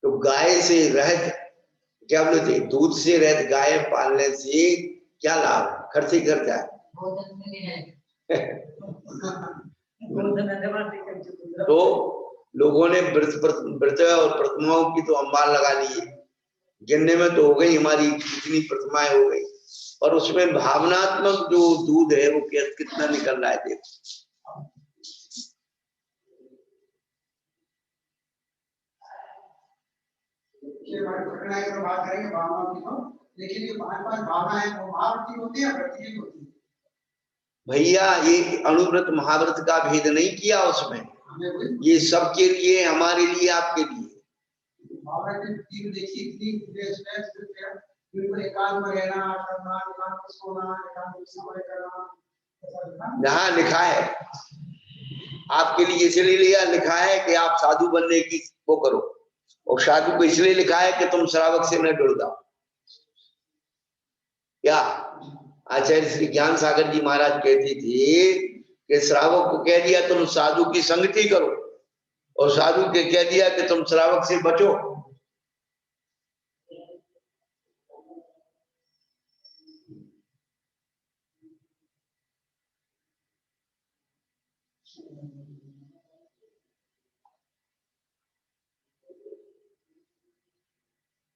तो गाय से रहित, क्या बोलते, दूध से रहित गाय पालने से क्या लाभ? खर्च ही खर्चा है। तो लोगों ने व्रत और प्रतिमाओं की तो अंबार लगा ली है, गिनने में तो हो गई हमारी इतनी प्रतिमाएं हो गई, और उसमें भावनात्मक जो दूध है वो कितना निकल रहा है देखो। बात करेंगे भावना की, तो लेकिन ये 5 भावना है वो महावृत्ति होती है, वृत्ति होती है भैया। ये अनुव्रत महाव्रत का भेद नहीं किया उसमें, ये सबके लिए, हमारे लिए, आपके लिए। जहाँ लिखा है आपके लिए इसलिए लिखा है कि आप साधु बनने की वो करो, और साधु को इसलिए लिखा है कि तुम श्रावक से न जुड़ जाओ। क्या आचार्य श्री ज्ञान सागर जी महाराज कहते थे कि श्रावक को कह दिया तुम साधु की संगति करो, और साधु के कह दिया कि तुम श्रावक से बचो।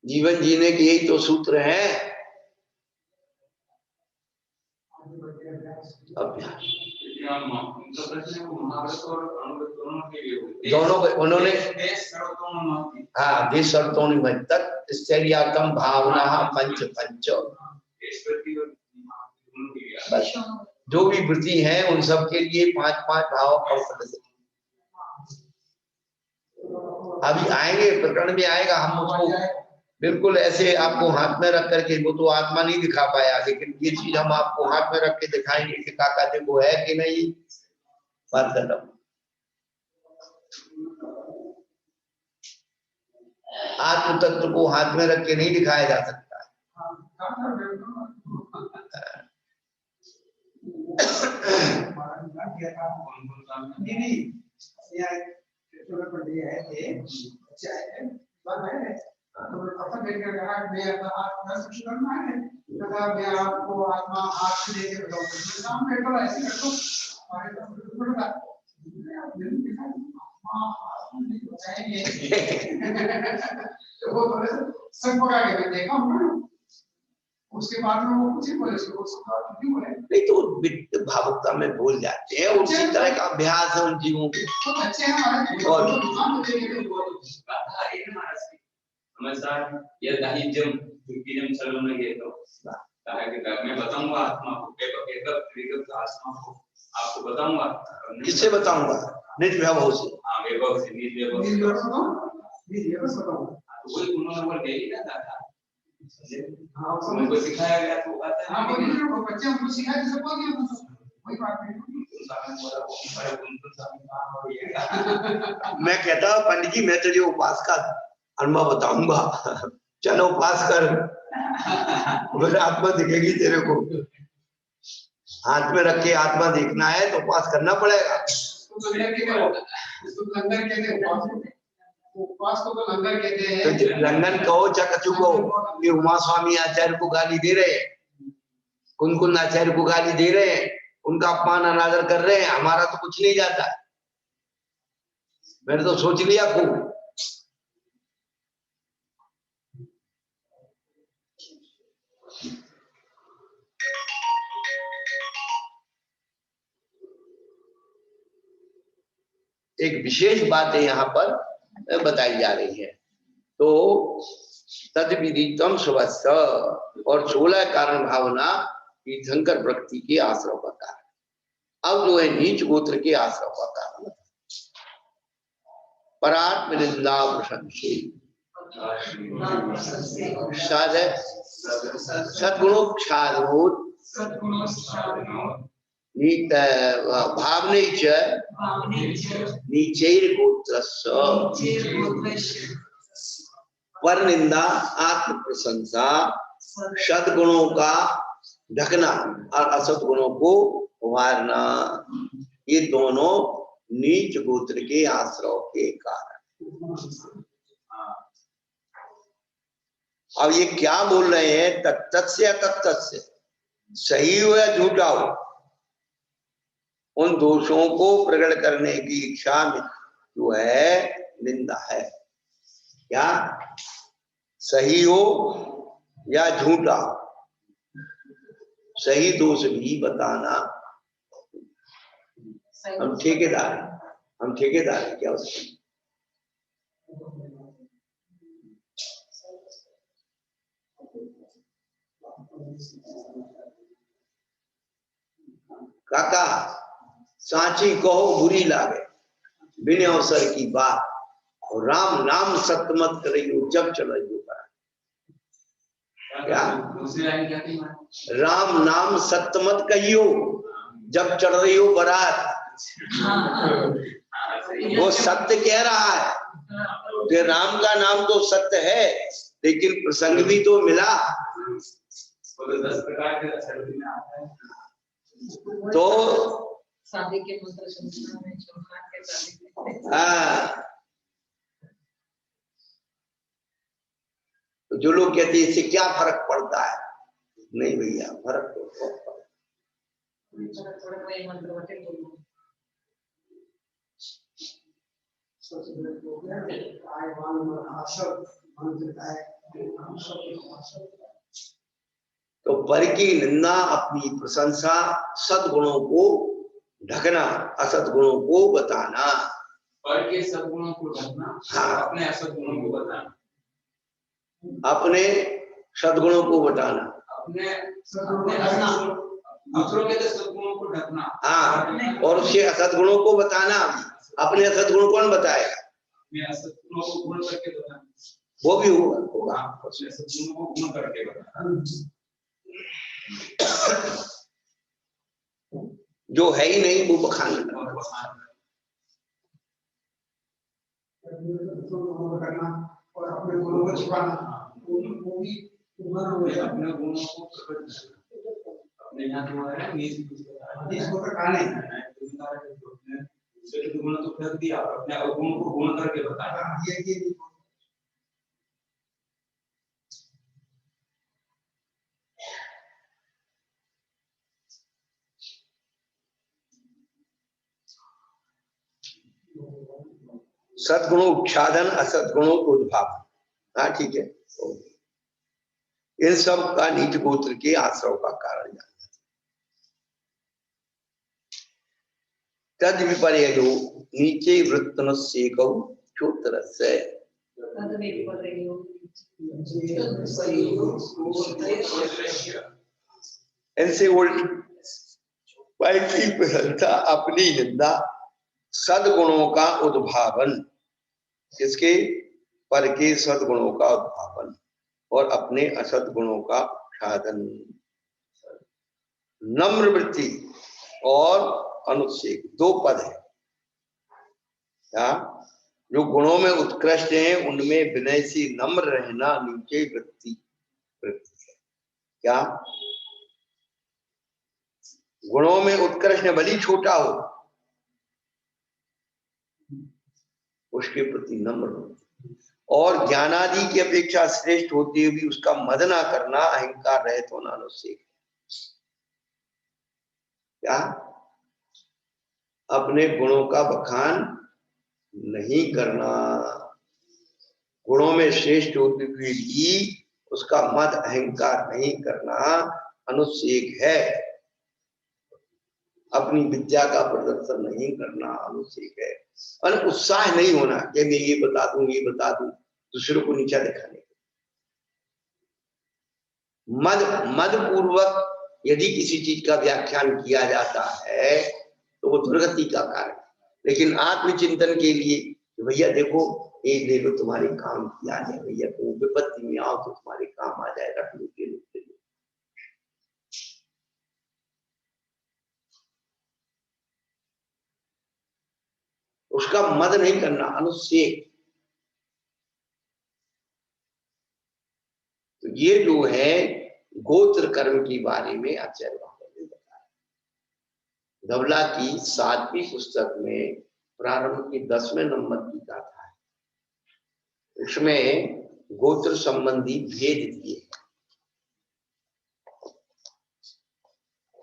जीवन जीने के यही तो सूत्र है, अभ्यास। दोनों उन्होंने हाँ देश शर्तों तक भावना पंच पंच, बस जो भी वृत्ति है उन सब के लिए 5-5 भाव का। अभी आएंगे प्रकरण में आएगा, हम उसको बिल्कुल ऐसे आपको हाथ में रख करके, वो तो आत्मा नहीं दिखा पाया, लेकिन ये चीज हम आपको हाथ में रख के दिखाएंगे कि काका देखो है कि नहीं। बात खत्म। आत्म तत्व को हाथ में रख के नहीं दिखाया जा सकता। मैं आपको आत्मा हाथ से लेके बताऊं, ऐसे कर दो सब पका के देखा उसके बाद में वो कुछ ही बोले, नहीं तो भावुकता में भूल जाते हैं, उसी तरह का अभ्यास है उन जीवों के। मैं बताऊंगा आत्मा को, आत्मा को आपको बताऊंगा। किससे बताऊंगा? निज वैभव से। हाँ वैभव से, निज वैभव वही उन्होंने डेली का था, उनको सिखाया गया तो बात है। हाँ वो बच्चे उनको सिखाया जैसे बोल दिया, वही बात है। मैं कहता हूँ पंडित जी मैं तुझे उपास का अनुभव बताऊंगा, चलो उपास कर, मेरे आत्मा दिखेगी तेरे को। हाथ में रख के आत्मा देखना है तो उपास करना पड़ेगा। तो लंदन कहो चकचू कहो, ये उमा स्वामी आचार्य को गाली दे रहे हैं, कुन आचार्य को गाली दे रहे हैं, उनका अपमान अनादर कर रहे हैं, हमारा तो कुछ नहीं जाता। मैंने तो सोच लिया खूब। एक विशेष बात है यहाँ पर बताई जा रही है। तो तद विदितम स्वस्य, और 16 कारण भावना तीर्थंकर प्रकृति के आश्रय का कारण। अब जो है नीच गोत्र के आश्रम का कारण परात्म निंदा प्रशंसी सद्गुणोक्षारोत भावने च नीचैर गोत्रस्य पर निंदा आत्म प्रशंसा सद्गुणों का ढकना और असद्गुणों को उभारना, ये दोनों नीच गोत्र के आश्रय के कारण। अब ये क्या बोल रहे हैं, तत्तस्य अतत्तस्य, सही हो या झूठा हो, उन दोषों को प्रकट करने की इच्छा में जो है निंदा है। क्या सही हो या झूठा, सही दोष भी बताना। हम ठेकेदार हैं क्या उसके? काका सांची कहो बुरी लागे, बिन अवसर की बात, और राम नाम सत्य मत करियो जब चलो का। क्या राम नाम सत्य मत कहियो जब चढ़ रही हो बारात। वो सत्य कह रहा है कि राम का नाम तो सत्य है, लेकिन प्रसंग भी तो मिला। 10 प्रकार के असर में आता है। तो शादी के मंत्र संस्कार में चौखान के शादी में जो लोग कहते हैं इससे क्या फर्क पड़ता है, नहीं भैया फर्क तो बहुत पड़ता है। तो पर की निंदा अपनी प्रशंसा, सद्गुणों को ढकना, असद्गुणों को बताना। पर के सद्गुणों को ढकना, हाँ, अपने असद्गुणों को बताना, अपने सद्गुणों को बताना, अपने दूसरों के सद्गुणों को ढकना। हाँ, और उसके असद्गुणों को बताना। अपने असद्गुण कौन बताएगा? अपने असद्गुणों को गुण करके बताना, वो भी होगा। अपने सद्गुणों को गुण करके बताना। जो है ही नहीं वो बखान करना और अपने गुणों को छिपाना, वो भी अपने गुणों को अपने यहाँ जो है इसको प्रकार नहीं दूसरे गुण तो कर दिया, अपने अवगुण को गुण करके बताना। ये सद्गुणों उच्छादन, असद्गुणों उद्भावन। हाँ ठीक है, इन सब का नीच गोत्र के आश्रव का कारण जानना। तद विपर्यो नीचे वृत्तनस्य चोत्तरस्य, इनसे उल्ट पर की प्रशंसा, अपनी निंदा, सद्गुणों का उद्भावन, किसके? पर के सद्गुणों का उद्भावन और अपने असद्गुणों का उच्छादन। नम्र वृत्ति और अनुच्छेद, दो पद है। क्या? जो गुणों में उत्कृष्ट हैं उनमें विनय से नम्र रहना नीचे वृत्ति है। क्या? गुणों में उत्कृष्ट भली छोटा हो, उसके प्रति नम्र हो, और ज्ञानादि की अपेक्षा श्रेष्ठ होते हुए भी उसका मद ना करना, अहंकार रहित होना अनुच्छेद। क्या? अपने गुणों का बखान नहीं करना, गुणों में श्रेष्ठ होते हुए भी उसका मद अहंकार नहीं करना अनुच्छेद है। अपनी विद्या का प्रदर्शन नहीं करना अनुच्छेद है। और उत्साह नहीं होना कि मैं ये बता दूं, दूसरों को नीचा दिखाने। मद पूर्वक यदि किसी चीज का व्याख्यान किया जाता है तो वो दुर्गति का कारण। लेकिन आत्मचिंतन के लिए भैया देखो ये ले लो, तुम्हारे काम की आ जाए भैया, तो विपत्ति में आओ तो तुम्हारे काम आ जाए, रख लो, ले लो, ले लो। उसका मद नहीं करना, अनुच्छेद। तो ये जो है गोत्र कर्म के बारे में आचार्य बाबा ने बताया। धवला की 7वीं पुस्तक में प्रारंभ की 10वें नंबर की गाथा है, उसमें गोत्र संबंधी भेद दिए।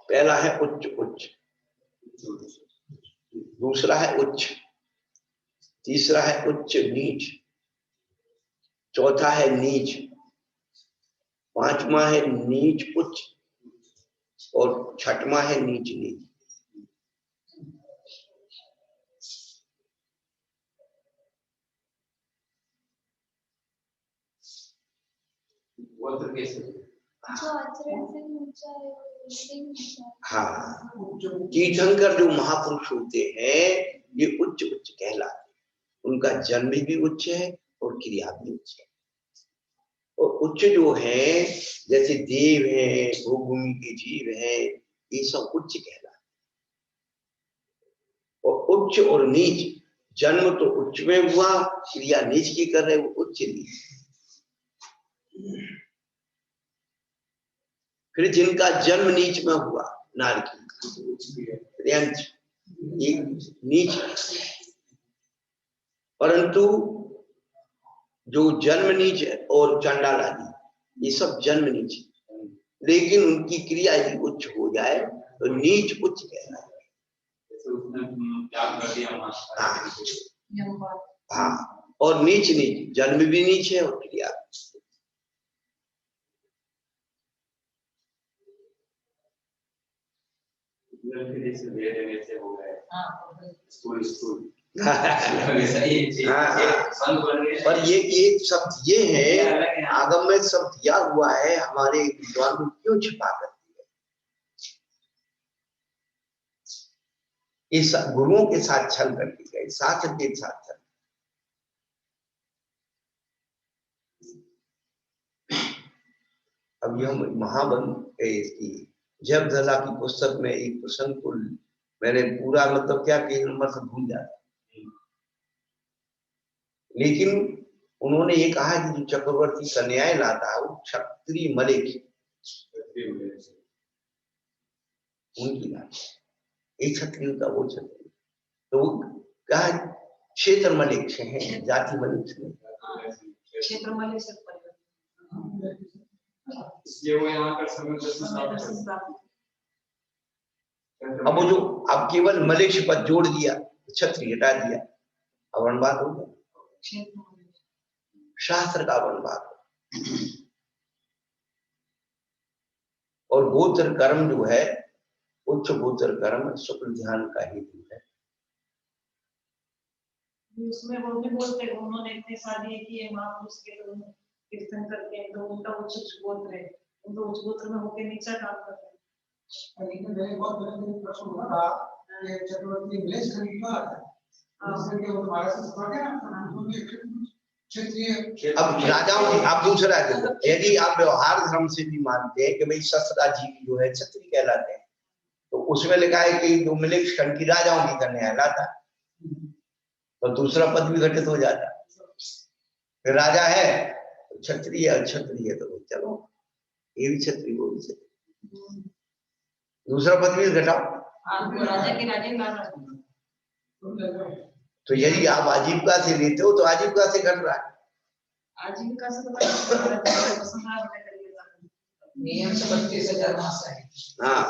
पहला है उच्च उच्च, दूसरा है उच्च, तीसरा है उच्च नीच, चौथा है नीच, पांचवा है नीच उच्च और छठवां है नीच नीच। हाँ, तीर्थंकर जो महापुरुष होते हैं ये उच्च उच्च कहलाते हैं, उनका जन्म भी उच्च है और क्रिया भी उच्च है। और उच्च जो है जैसे देव है, भूभूमि के जीव है, ये सब उच्च कहलाते हैं। और उच्च और नीच, जन्म तो उच्च में हुआ, क्रिया नीच की कर रहे, वो उच्च नीच। फिर जिनका जन्म नीच में हुआ, नारकी नीच, परंतु जो जन्म नीच और चंडाल आदि ये सब जन्म नीच, लेकिन उनकी क्रिया यदि उच्च हो जाए तो नीच उच्च कहलाए। हाँ, और नीच नीच, जन्म भी नीच है और क्रिया। पर ये शब्द ये है, आगम में शब्द दिया हुआ है, हमारे विद्वान को क्यों छिपा करती है? इस गुरुओं के साथ छल करती है, शास्त्र के साथ छल। अब हम महाबन की जब धला की पुस्तक में एक प्रसंग को मैंने पूरा मतलब क्या कि नंबर से भूल जाता, लेकिन उन्होंने ये कहा कि जो चक्रवर्ती कन्याएं लाता है वो क्षत्रिय मलिक उनकी लाता, एक क्षत्रिय का वो क्षत्रिय, तो वो कहा क्षेत्र मलिक से है, जाति मलिक से नहीं। क्षेत्र मलिक से इसलिए वो यहाँ पर समय अब वो जो अब केवल मलिक पद जोड़ दिया, क्षत्रिय हटा दिया, अवर्णवाद हो गया, शास्त्र का अवर्णवाद। और गोत्र कर्म जो है, उच्च गोत्र कर्म शुक्ल ध्यान का हेतु है। उसमें वो भी बोलते हैं, उन्होंने इतनी शादी की है महापुरुष के, तो कीर्तन करते हैं, तो उनका उच्च गोत्र है, उनको उच्च गोत्र में होकर नीचा काम करते हैं। लेकिन मैंने बहुत बड़े प्रश्न हुआ था कि चक्रवर्ती मिलेश खरीदना था, इसलिए वो महाराष्ट्र से पढ़ गया, उन्होंने क्षेत्रीय। अब राजाओं की आप दूसरा है, यदि आप व्यवहार धर्म से भी मानते हैं कि भाई शस्त्राजीवी जो है क्षत्रिय कहलाते हैं, तो उसमें लिखा है कि जो मिलिक खंड की राजाओं की कन्या लाता, तो दूसरा पद भी घटित हो जाता। फिर राजा है क्षत्रिय, क्षत्रिय तो चलो ये भी क्षत्रिय, वो भी क्षत्रिय, दूसरा पद भी घटाओ। राजा के राजा तो यदि आप आजीविका से लेते हो तो आजीविका से घट रहा है, आजीविका से नियम से 32,000 मास है। हाँ,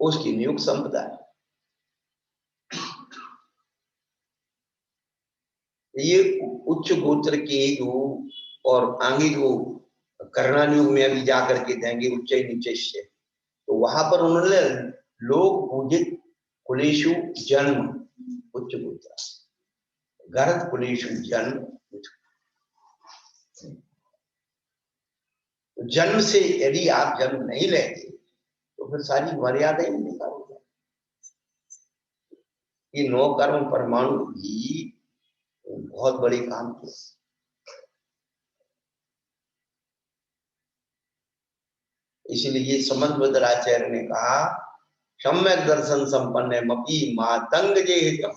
उसकी नियुक्त संपदा है। ये उच्च गोत्र के जो और आगे जो कर्णायुग में अभी जाकर के देंगे उच्च नीचे से, तो वहां पर उन्होंने लोग पूजित कुलेशु जन्म उच्च गोत्र, गर्भ कुलेशु जन्म, तो जन्म से यदि आप जन्म नहीं लेंगे तो फिर सारी मर्यादा ही निकाल हो जाए। ये 9 कर्म परमाणु भी बहुत बड़ी काम की। इसलिए समन्वयराचार्य ने कहा सम्यक दर्शन संपन्न मपी मातंग जेहितम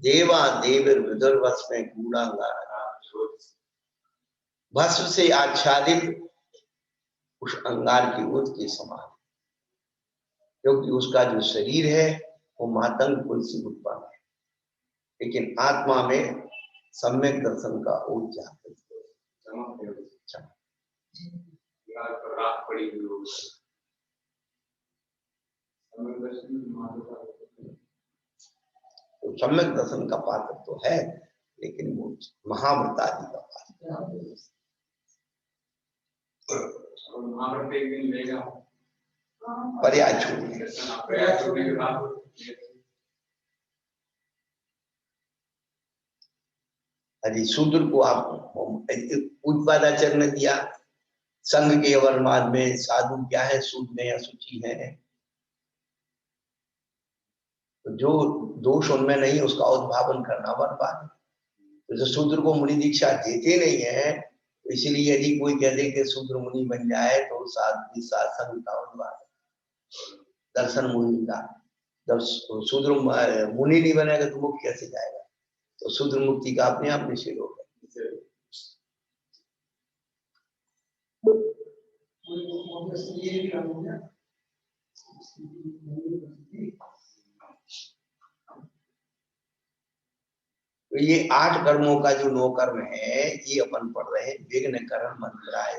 देवा देवर विदुर्भस्म कूड़ांगारा, भस्म से आच्छादित उस अंगार की ऊत के समान, क्योंकि उसका जो शरीर है वो मातंग कुल से उत्पन्न है, लेकिन आत्मा में सम्यक दर्शन का ऊत जागृत तो सम्यक दर्शन का पात्र तो है, लेकिन वो महाव्रत आदि का पात्र पर्याय छोड़ने। अरे शूद्र को आप उत्पादाचरण ने दिया, संघ के वर्णवाद में साधु क्या है, शूद्र में अशुचि है, तो जो दोष उनमें नहीं है उसका उद्भावन करना वर्णवाद। तो जो शूद्र को मुनि दीक्षा देते नहीं है, तो इसलिए यदि कोई कह दे कि शूद्र मुनि बन जाए तो साधु संघ का उद्भावन, दर्शन मुनि का। जब शूद्र मुनि नहीं बनेगा तो मुक्ति कैसे जाएगा? तो शूद्र मुक्ति का अपने आप निषेध होगा। तो ये 8 कर्मों का जो 9 कर्म है ये अपन पढ़ रहे हैं। विघ्न करण मंत्राय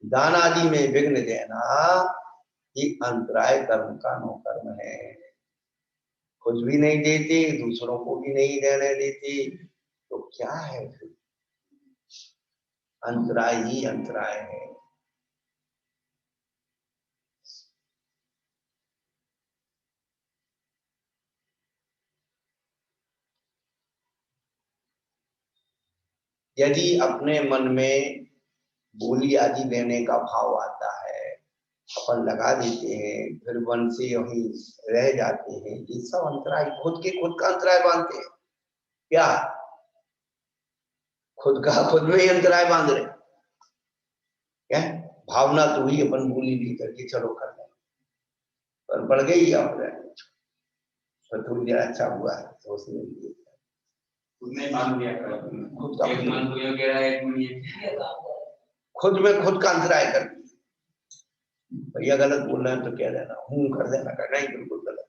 दान आदि में विघ्न देना, ये अंतराय कर्म का 9 कर्म है। खुद भी नहीं देते, दूसरों को भी नहीं देने देते, तो क्या है फिर? अंतराय ही अंतराय है। यदि अपने मन में बोली आदि देने का भाव आता है, अपन लगा देते हैं, फिर मन से वहीं रह जाते हैं, ये सब अंतराय, खुद का अंतराय बांधते हैं। क्या खुद में ही अंतराय बांध रहे क्या? भावना तो ही अपन बोली नहीं करके चलो कर लें, पर बढ़ गई अपने थोड़ी देर अच्छा हुआ है तो उसने खुद में खुद का अंतराय कर भैया गलत बोल रहे हैं तो कह देना, हूँ कर देना, करना ही बिल्कुल गलत।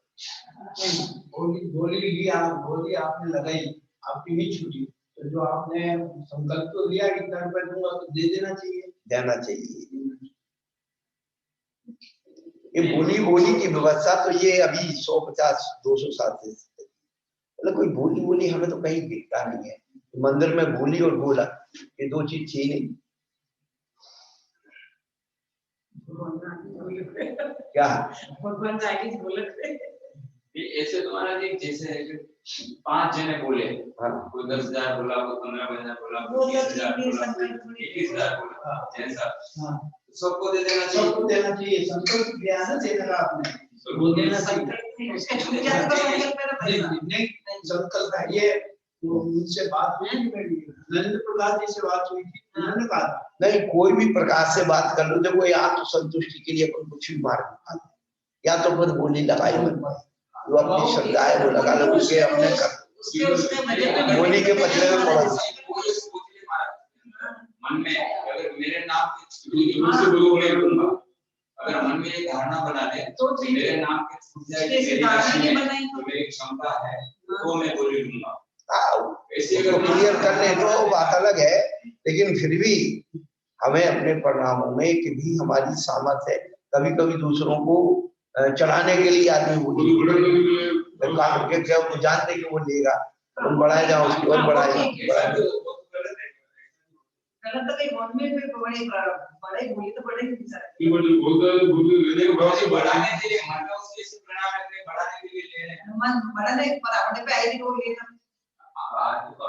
बोली आपने लगाई, आपकी नहीं छूटी, तो जो आपने संकल्प तो लिया कि कर्म पर दूंगा तो दे देना चाहिए। ये बोली की व्यवस्था तो ये अभी 150-200 साल से, मतलब कोई बोली हमें तो कहीं दिखता नहीं है। मंदिर में बोली और बोला ये 2 चीज थी नहीं। क्या ऐसे तुम्हारा जैसे 5 जने बोले, हाँ, कोई 10,000 बोला, कोई 15,000 बोला, 20,000 बोला, 21,000 बोला, जैसा सबको दे देना चाहिए। संकल्प किया ना देने का आपने, वो देना चाहिए। संकल्प है ये, तो मुझसे बात हुई थी मेरी, नरेंद्र प्रकाश जी से बात हुई थी, उन्होंने कहा नहीं कोई भी प्रकार से बात कर लो, जब वो आत्म संतुष्टि के लिए अपन कुछ भी मार्ग निकालते, या तो फिर बोली लगाई मन जो अपनी श्रद्धा है वो लगा लो, उसके अपने कर बोली के पचड़े में पड़ो। मन में अगर मेरे नाम से अगर मन में एक धारणा बना ले तो मेरे नाम के छूट जाएगी, मेरी क्षमता है तो मैं बोली लूंगा। ऐसे अगर क्लियर कर ले तो बात अलग है, लेकिन फिर भी हमें अपने परिणामों में कि भी हमारी सामर्थ्य है। कभी कभी दूसरों को चढ़ाने के लिए आदमी बोली काम के जब वो जानते कि वो लेगा तो बढ़ाए जाओ, उसकी ओर बढ़ाए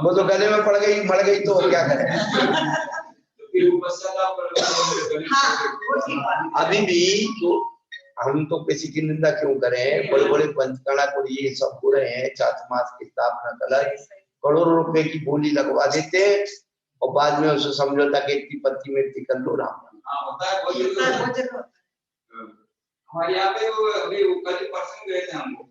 वो तो गले में पड़ गई मर गई तो क्या करें। फिर वो पश्चाताप कर हाँ वो ठीक बात अभी भी जो हम तो किसी की निंदा क्यों करें, बड़े बड़े पंचकला को ये सब हो रहे हैं, चातुर्मास की स्थापना गलत, करोड़ों रुपए की बोली लगवा देते हैं और बाद में उसे समझौता के इतनी पत्ती में इतनी कर लो राम। हाँ होता है, बहुत जगह होता है। हमारे यहाँ पे वो अभी वो कल परसों गए थे हम लोग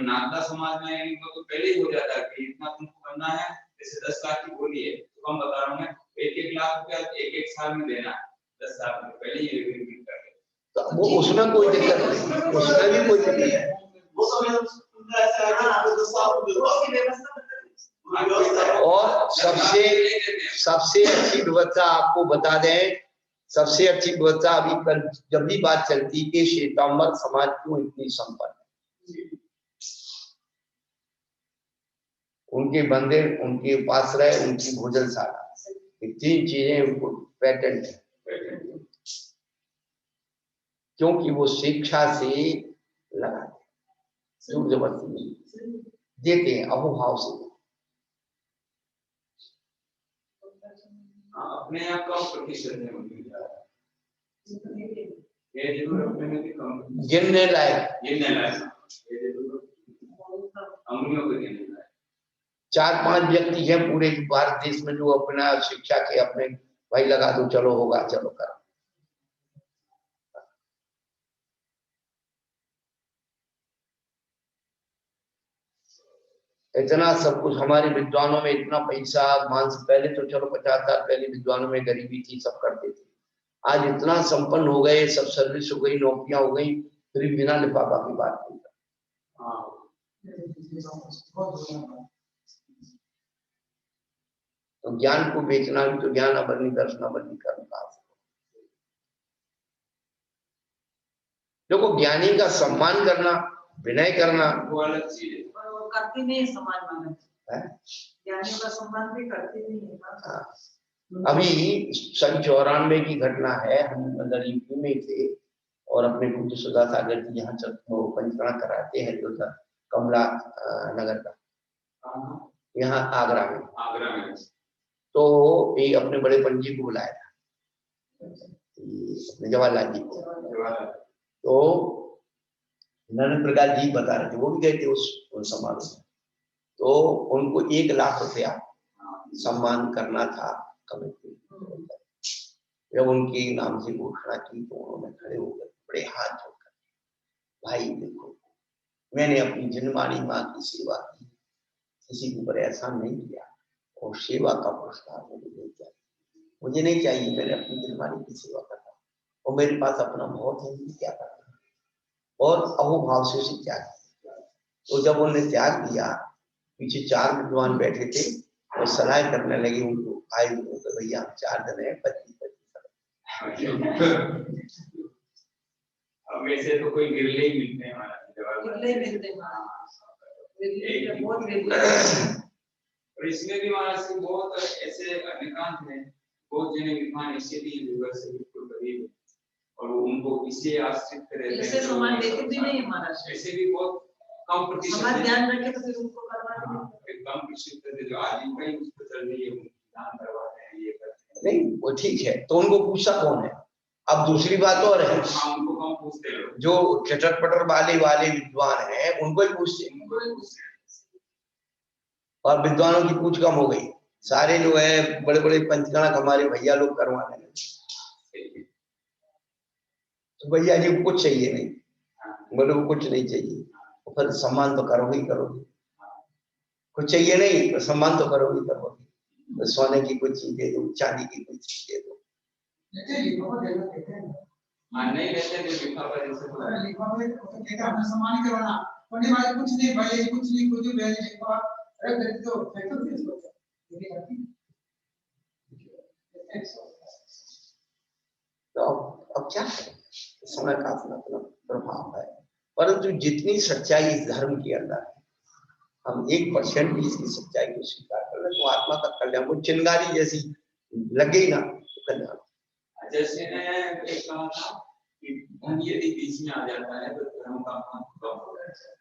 नागदा समाज में, इनको तो पहले ही हो जाता है कि इतना तुमको करना है, जैसे 10 लाख की बोली है तो हम बता रहा हूँ मैं 1-1 लाख रुपया एक साल में देना है, 10 साल में पहले ही एग्रीमेंट कर ले, तो वो उसमें कोई दिक्कत नहीं, उसमें भी कोई दिक्कत नहीं। वो समय ऐसा है कि 10 साल और सबसे अच्छी व्यवस्था आपको बता दें, सबसे अच्छी व्यवस्था अभी कल जब भी बात चलती कि श्वेतांबर समाज क्यों इतनी संपन्न है, उनके मंदिर, उनके उपाश्रय, उनकी भोजनशाला, ये 3 चीजें उनको पैटेंट है, क्योंकि वो शिक्षा से लगाते, जोर जबरदस्ती नहीं देते हैं, अहोभाव से। अपने यहाँ कम प्रतिशत है ये जरूर अपने में भी कम गिनने लायक ये जरूर अमरियों को गिनने लायक 4-5 व्यक्ति हैं पूरे भारत देश में जो अपना शिक्षा के अपने भाई लगा दो, चलो होगा, चलो करो। इतना सब कुछ हमारे विद्वानों में, इतना पैसा मान से पहले तो चलो 50 साल पहले विद्वानों में गरीबी थी, सब करते थे, आज इतना संपन्न हो गए, सब सर्विस हो गई, नौकरियां हो गई, फिर बिना लिफाफा की बात नहीं। तो ज्ञान को बेचना भी तो ज्ञान अबरनी दर्शन अबरनी कर्म का। देखो ज्ञानी का सम्मान करना, विनय करना वो अलग चीज है, पर वो करती नहीं है समाज में है। ज्ञानियों का सम्मान भी करती नहीं है ना। अभी 94 की घटना है, हम अंदर यूपी में थे और अपने पूज्य सुधा सागर जी यहाँ पंचकर्मा कराते हैं जो कमला नगर का, यहाँ आगरा में। तो ये अपने बड़े पंडित जी को बुलाया था, अपने जवाहरलाल जी को, तो नरेंद्र प्रकाश जी बता रहे थे, वो भी गए थे उस समारोह में, तो उनको 1 लाख रुपया सम्मान करना था कमेटी। जब उनके नाम से घोषणा की तो उन्होंने खड़े होकर बड़े हाथ जोड़कर, भाई देखो मैंने अपनी जन्मानी माँ की सेवा की, किसी के ऊपर एहसान नहीं किया और सेवा का पुरस्कार मुझे नहीं चाहिए, मैंने अपनी जन्मानी की सेवा करना और मेरे पास अपना बहुत है, क्या करना, और अहोभाव से उसे त्याग किया। तो जब उन्होंने त्याग दिया, पीछे 4 विद्वान बैठे थे और सलाह करने लगे उनको, आए तो भैया हम 4 जन है, 25 अब वैसे तो कोई गिरले ही मिलते हैं, गिरले मिलते हैं, और इसमें भी महाराज से बहुत ऐसे अनेकांत हैं, बहुत जने विद्वान ऐसे भी हैं से बिल्कुल गरीब है और वो उनको इसे आश्रित रहते हैं, ऐसे सम्मान देते भी नहीं महाराज, ऐसे भी बहुत कम प्रतिशत हमारा ध्यान रखे तो फिर उनको करवा कम प्रतिशत जो आजीविका ही उस पर चल रही है, दान करवाते हैं, ये करते हैं। नहीं वो ठीक है, तो उनको पूछा कौन है। अब दूसरी बात और है, उनको कम पूछते हैं, जो चटर पटर वाले विद्वान हैं उनको ही पूछते, और विद्वानों की पूछ कम हो गई, सारे जो है बड़े बड़े पंचकर्मा हमारे भैया लोग करवाने लगे, तो भैया जी कुछ चाहिए नहीं, बोले वो कुछ नहीं चाहिए, तो फिर सम्मान तो करोगे ही करोगे, कुछ चाहिए नहीं तो सम्मान तो करोगे ही करोगे, तो सोने की कुछ चीज दे दो, चांदी की कुछ चीज दे दो, नहीं लेते लिफाफा जैसे हमने सम्मान करवाना, पंडित भाई कुछ नहीं, भाई कुछ नहीं, कुछ भी लिखवा रख देते तो फेंक दो इसको, तो अब क्या करें, समय का अपना प्रभाव है, परंतु जितनी सच्चाई इस धर्म के अंदर है, हम 1% भी इसकी सच्चाई को स्वीकार कर ले तो आत्मा का कल्याण, वो चिंगारी जैसी लगे ही ना तो कल्याण। जैसे एक कहा था कि धन यदि बीच में आ जाता है तो धर्म का महत्व कम हो जाता है,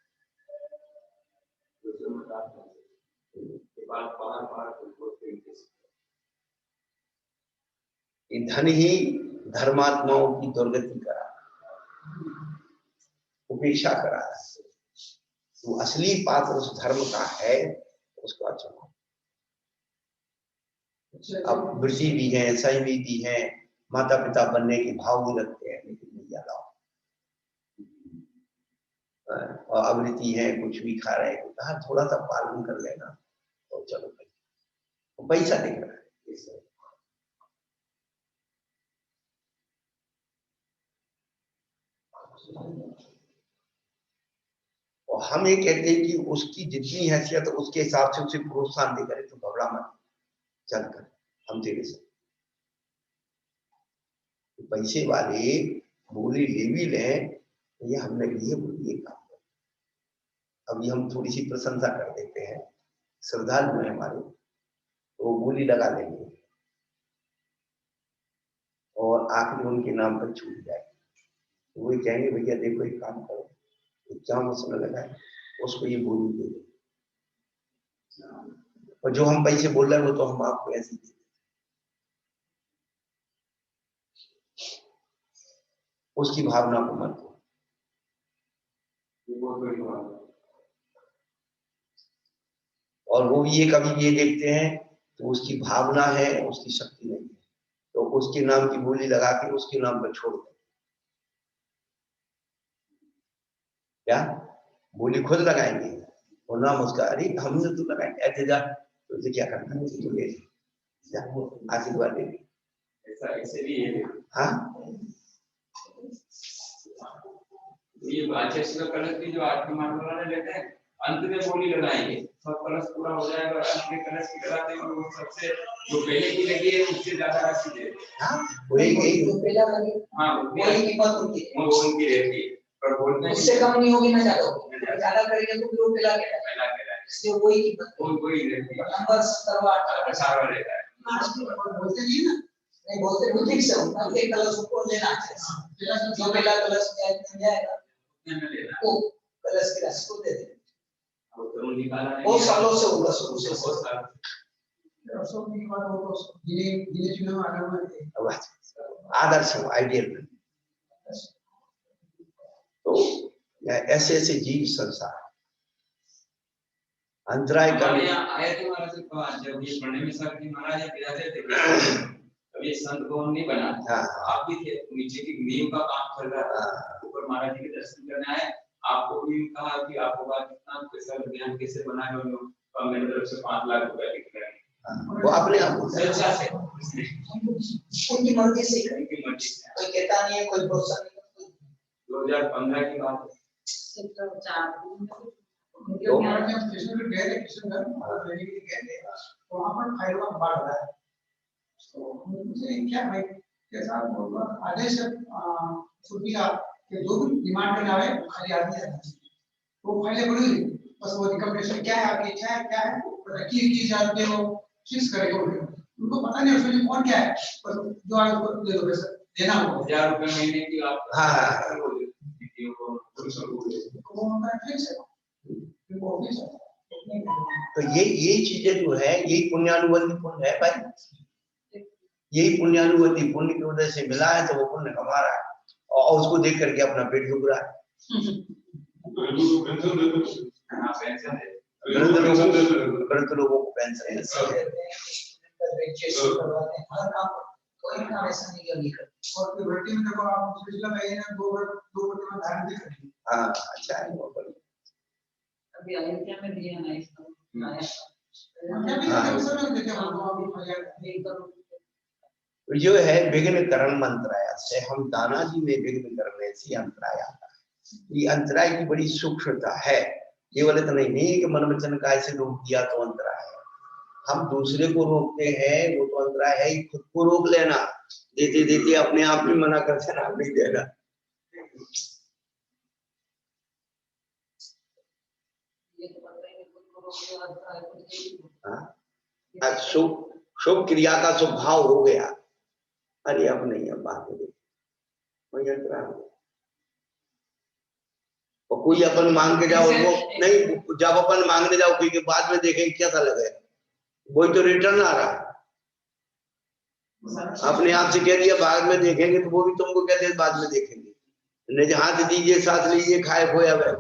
ये धन ही धर्मात्माओं की दुर्गति करा, उपेक्षा करा। तो असली पात्र उस धर्म का है, उसको अच्छा। अब वृषि भी है, संयमी भी है, माता पिता बनने के भाव भी रखते हैं, लेकिन नहीं ज्यादा। और अवृत्ति है, कुछ भी खा रहे हैं, कहा थोड़ा सा पालन कर लेना तो चलो भाई, तो पैसा दिख रहा है। और हम ये कहते हैं कि उसकी जितनी हैसियत उसके हिसाब से उसे प्रोत्साहन दे करे, तो घबरा मत, चल कर हम तेरे से। पैसे वाले बोली ले भी लें, ये हमने लिए बोलिए काम। अभी हम थोड़ी सी प्रशंसा कर देते हैं, श्रद्धालु है हमारे, तो बोली लगा लेंगे और आखिर उनके नाम पर छूट जाए। वो ये कहेंगे भैया देखो एक काम करो, एग्जाम उसमें लगा है, उसको ये बोली दे दो, और जो हम पैसे बोल रहे हैं वो तो हम आपको ऐसे ही दे दें। उसकी भावना को मत दो। और वो भी ये कभी ये देखते हैं तो उसकी भावना है, उसकी शक्ति नहीं है, तो उसके नाम की बोली लगा के उसके नाम पर छोड़ दो। क्या बोली खुद लगाएंगे और नाम उसका, अरे हमने तो लगाएंगे, ऐसे जा तो क्या करना है, तो ले जा आशीर्वाद ले। ऐसे भी है। हाँ ये बाचेश्वर कलश की जो 8 मार्ग वाले लेते हैं, अंत में बोली लगाएंगे, सब कलश पूरा हो जाएगा और अंत में कलश की लगाते हैं, और वो सबसे जो पहले की लगी है उससे ज्यादा राशि दे। हाँ वही पहला लगे, हाँ वही कीमत उनकी है, वो उनकी रहती है, पर बोलते हैं उससे कम नहीं होगी ना, ज्यादा होगी, ज्यादा करेंगे तो वो पहला के इसलिए वही कीमत, वही रहती है, नंबर करवाट सारा रहता है। बोलते नहीं ना, नहीं बोलते तो ठीक से होगा, एक कलश को लेना चाहिए, जो पहला कलश जाएगा वो कलश की राशि को दे दे। बहुत सालों से होगा, शुरू से बहुत साल की बात हो, तो दिने चुनाव आना है, आदर्श हो, आइडियल। तो ऐसे ऐसे जीव संसार अंतराय हमारे यहाँ आए थे महाराज, जब ये पढ़ने में सर जी महाराज पिलाते थे, अभी संत भवन नहीं बना, आप भी थे, नीचे की नींव का काम चल रहा था, ऊपर महाराज जी के दर्शन करने आए, आपको भी कहा कि आपको बात कितना पैसा ज्ञान कैसे बना रहे हो, तो मेरी तरफ से 5 लाख रुपए लिख रहे हैं, वो अपने आप स्वेच्छा से, उनकी मर्जी से, उनकी मर्जी से, कोई कहता नहीं है, कोई भरोसा नहीं। 2015 की बात है। तो महाराज जब स्टेशन पे गए थे, किशनगंज ट्रेनिंग के गए थे, तो वहां पर फाइल का बाढ़ रहा है, तो मुझे क्या भाई कैसा बोलूं, आदेश सुनिया कि जो भी डिमांड करना है खाली आदमी रहना चाहिए, वो फाइलें बड़ी हुई, बस वो रिकमेंडेशन क्या है, आपकी इच्छा है क्या है, और 21,000 रुपये वो फिक्स करेगा, उनको पता नहीं उसमें कौन क्या है, बस जो आए उसको दे दो, पैसा देना होगा 1000 रुपए महीने की आप। हाँ तो यही चीजें जो है, यही पुण्यानुबंधी पुण्य है भाई, यही पुण्यानुबंधी पुण्य की वजह से मिला है, तो वो पुण्य कमा रहा है और उसको देख करके अपना पेट दुख रहा है। वृद्ध लोगों को पेंशन कोई काम ऐसा नहीं है, और फिर रोटी में देखो आप पिछला महीने 2 प्रतिमा धारण भी करेंगे। हाँ अच्छा है वो बढ़िया। अभी अयोध्या में दिया ना इसको जो है विघ्न करण मंत्राय से, हम दानाजी में विघ्न करने से अंतराय आता है। ये अंतराय की बड़ी सूक्ष्मता है, केवल इतना ही नहीं कि मन वचन काय से रोक दिया तो अंतराय है, हम दूसरे को रोकते हैं वो तो अंतराय है ही, खुद को रोक लेना, देते देते अपने आप ही मना कर देना, नहीं देना। शुभ क्रिया का स्वभाव हो गया, अरे अब नहीं, अब बात हो गई, और कोई अपन मांग के जाओ वो नहीं, जब अपन मांगने जाओ कोई के बाद में देखें कैसा लगेगा, वही तो रिटर्न आ रहा है, अपने आप से कह दिया बाद में देखेंगे, तो वो भी तुमको कहते हैं बाद में देखेंगे। नहीं, हाथ दीजिए, साथ लीजिए, खाए खोया वह।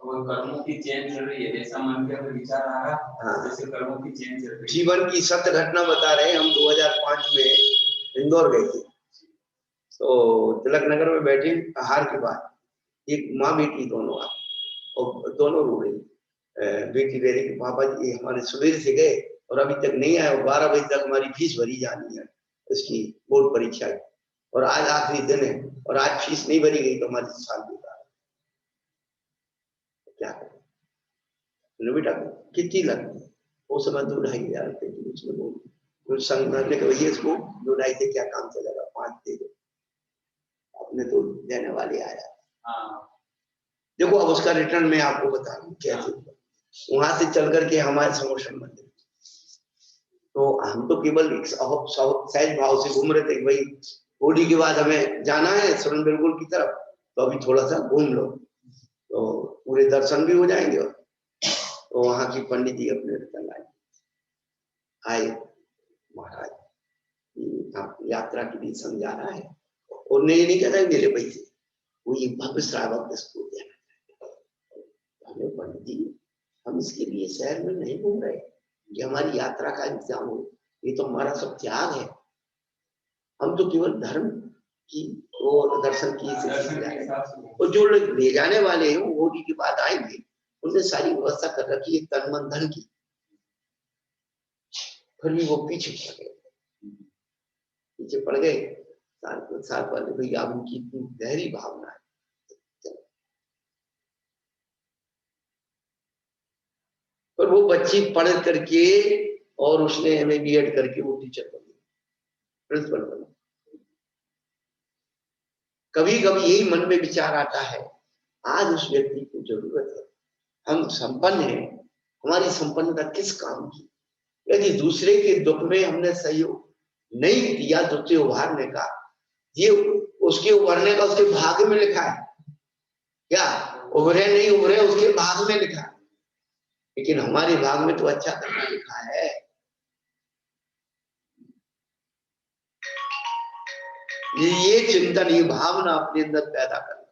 वो कर्मों की चेन चल रही है, जैसा मन के अंदर विचार आ रहा, हाँ। जैसे कर्मों की चेन चल रही है। जीवन की सत्य घटना बता रहे हैं। हम 2005 में इंदौर गए थे, तो तिलक नगर में बैठे आहार के बाद एक माँ बेटी दोनों आ, और दोनों रो रही। बेटी कह रही कि पापा जी हमारे सवेरे से गए और अभी तक नहीं आए, और 12 बजे तक हमारी फीस भरी जानी है उसकी बोर्ड परीक्षा की, और आज आखिरी दिन है और आज फीस नहीं भरी गई तो हमारी साल बेकार। क्या करें बेटा, कितनी लगती? वो समय 2-2.5 रुपए की उसने बोली। कुछ संग ने कहा भैया इसको 2-2.5 से क्या काम चलेगा, 5 दे दो, अपने तो देने वाले आया। देखो अब उसका रिटर्न मैं आपको बता दूं कैसे हुआ। वहां से चल करके हमारे समोशन मंदिर, तो हम तो केवल एक सहज भाव से घूम रहे थे कि भाई होली के बाद हमें जाना है स्वर्ण बिल्कुल की तरफ, तो अभी थोड़ा सा घूम लो तो पूरे दर्शन भी हो जाएंगे। तो वहां की पंडित जी अपने रिटर्न आए, महाराज आप यात्रा के लिए समझाना है, और नहीं कहता है मेरे पैसे, वो ये भव्य श्रावक इसको देना। पंडित जी हम इसके लिए शहर में नहीं घूम रहे, ये हमारी यात्रा का इंतजाम हो, ये तो हमारा सब त्याग है, हम तो केवल धर्म की और दर्शन की और जो लोग ले जाने वाले हैं वो होली के बाद आएंगे, उन्होंने सारी व्यवस्था कर रखी है तन मन धन की, फिर भी वो पीछे पड़ गए। साथ वाले भैया उनकी इतनी गहरी भावना है। पर वो बच्ची पढ़ करके और उसने MA B.Ed करके वो टीचर बन गई, प्रिंसिपल बन गई। कभी कभी यही मन में विचार आता है, आज उस व्यक्ति को जरूरत है, हम संपन्न हैं, हमारी संपन्नता किस काम की? यदि दूसरे के दुख में हमने सहयोग नहीं दिया दूसरे उभारने का, ये उसके उभरने का उसके भाग्य में लिखा है क्या? उभरे नहीं उभरे उसके भाग्य में लिखा है, लेकिन हमारे भाग में तो अच्छा करना लिखा है। ये चिंतन, ये भावना अपने अंदर पैदा करना,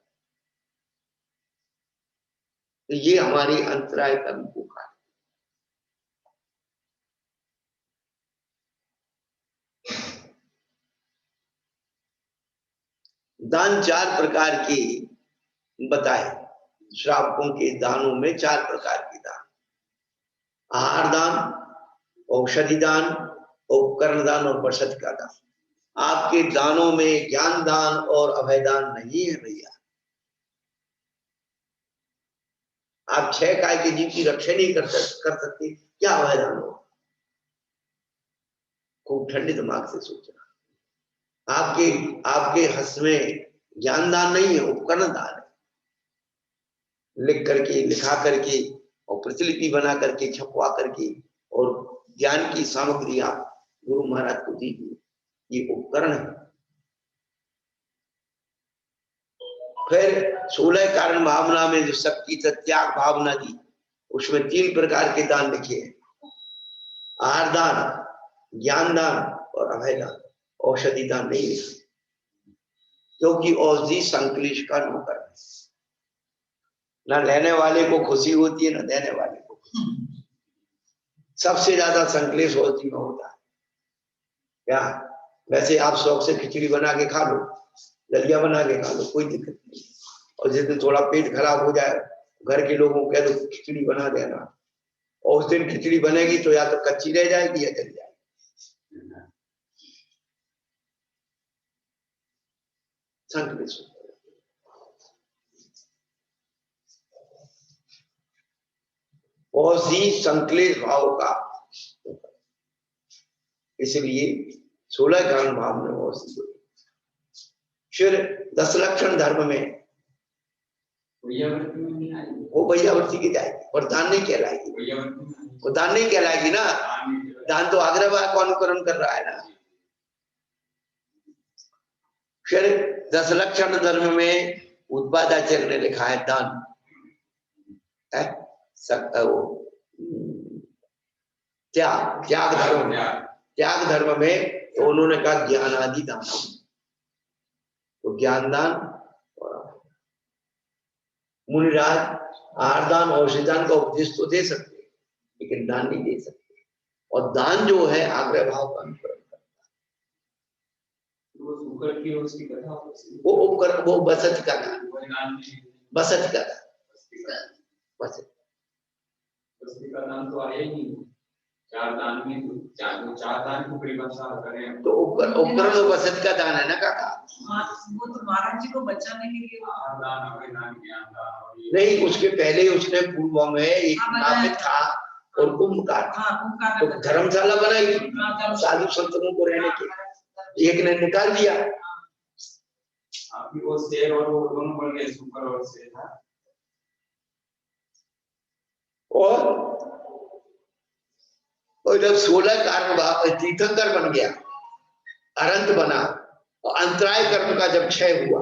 तो ये हमारी अंतराय कर्म को काट। दान 4 प्रकार के बताए, श्रावकों के दानों में 4 प्रकार के दान, आहार दान, औषधि दान, उपकरण दान और बसत का दान। आपके दानों में ज्ञान दान और अभय दान नहीं है भैया। आप 6 काय के जीव की रक्षा नहीं कर सकते, क्या अभय दान हो? खूब ठंडे दिमाग से सोचना। आपके हस में ज्ञान दान नहीं है, उपकरण दान है। लिख करके, लिखा करके और प्रतिलिपि बना करके, छपवा करके और ज्ञान की सामग्री आप गुरु महाराज को दीजिए, ये उपकरण है। फिर 16 कारण भावना में जो शक्ति त्याग भावना दी, उसमें 3 प्रकार के दान लिखे हैं, आहार दान, ज्ञान दान और अभय दान। औषधि दान नहीं लिखे, क्योंकि औषधि संकलेश का नौकर है, न लेने वाले को खुशी होती है न देने वाले को। सबसे ज्यादा संकलेश औषधि में होता है। क्या वैसे आप शौक से खिचड़ी बना के खा लो, दलिया बना के खा लो, कोई दिक्कत नहीं, और जिस दिन थोड़ा पेट खराब हो जाए घर के लोगों को कह दो खिचड़ी बना देना, और उस दिन खिचड़ी बनेगी तो या तो कच्ची रह जाएगी या जल जाएगी। संकलेश औषधि संकलेश भाव का, इसलिए 16 कारण भाव में औषधि। फिर 10 लक्षण धर्म में वो वैयावर्ती की जाएगी, और दान नहीं कहलाएगी, वो दान नहीं कहलाएगी ना, दान तो आग्रह को अनुकरण कर रहा है ना। फिर 10 लक्षण धर्म में उद्वादाचार्य ने लिखा है दान है, वो त्याग त्याग धर्म, त्याग धर्म में तो उन्होंने कहा ज्ञान आदि दान, तो ज्ञान दान और मुनिराज आहार दान औषधि दान का उपदेश तो दे सकते लेकिन दान नहीं दे सकते। और दान जो है आग्रह भाव का अनुकरण करता है। वो सुकर की उसकी कथा वो उपकर वो बसत का दान, बसत का दान, बसत का दान तो आया ही नहीं। चार दान में चार दान की परिभाषा करें तो उपकरण और बसत का दान है ना काका। वो तो महाराज जी को बचाने के लिए दान, अभिदान, ज्ञान दान नहीं, उसके पहले उसने पूर्व में एक नापित था और कुंभकार था, तो धर्मशाला बनाई थी साधु संतों को रहने के, एक ने निकाल दिया। आपकी वो शेर और वो दोनों बन गए, सुपर और शेर था। और जब 16 कारण तीर्थंकर बन गया, अनंत बना, और अंतराय कर्म का जब क्षय हुआ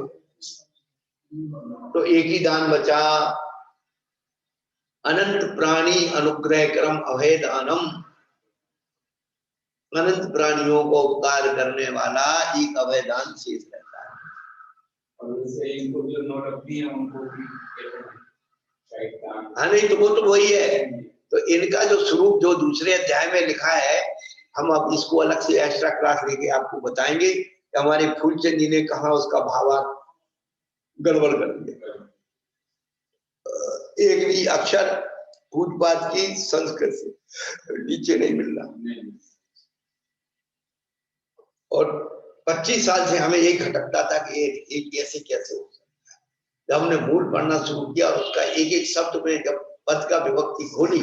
तो एक ही दान बचा, अनंत प्राणी अनुग्रह क्रम अभय दानम। अनंत प्राणियों को उपकार करने वाला एक अभय दान शेष रहता है। और इससे इनको जो नौरत्नी है उनको भी हाँ, नहीं तो वो तो वही है। तो इनका जो स्वरूप जो दूसरे अध्याय में लिखा है, हम अब इसको अलग से एक्स्ट्रा क्लास लेके आपको बताएंगे कि हमारे फूलचंद जी ने कहा उसका भावार्थ गड़बड़ कर दिया। एक भी अक्षर पूजपाठ की संस्कृत से नीचे नहीं मिल रहा। और 25 साल से हमें यही खटकता था कि एक ऐसे कैसे हो सकता है। जब हमने मूल पढ़ना शुरू किया और उसका एक एक शब्द में जब पद का विभक्ति खोली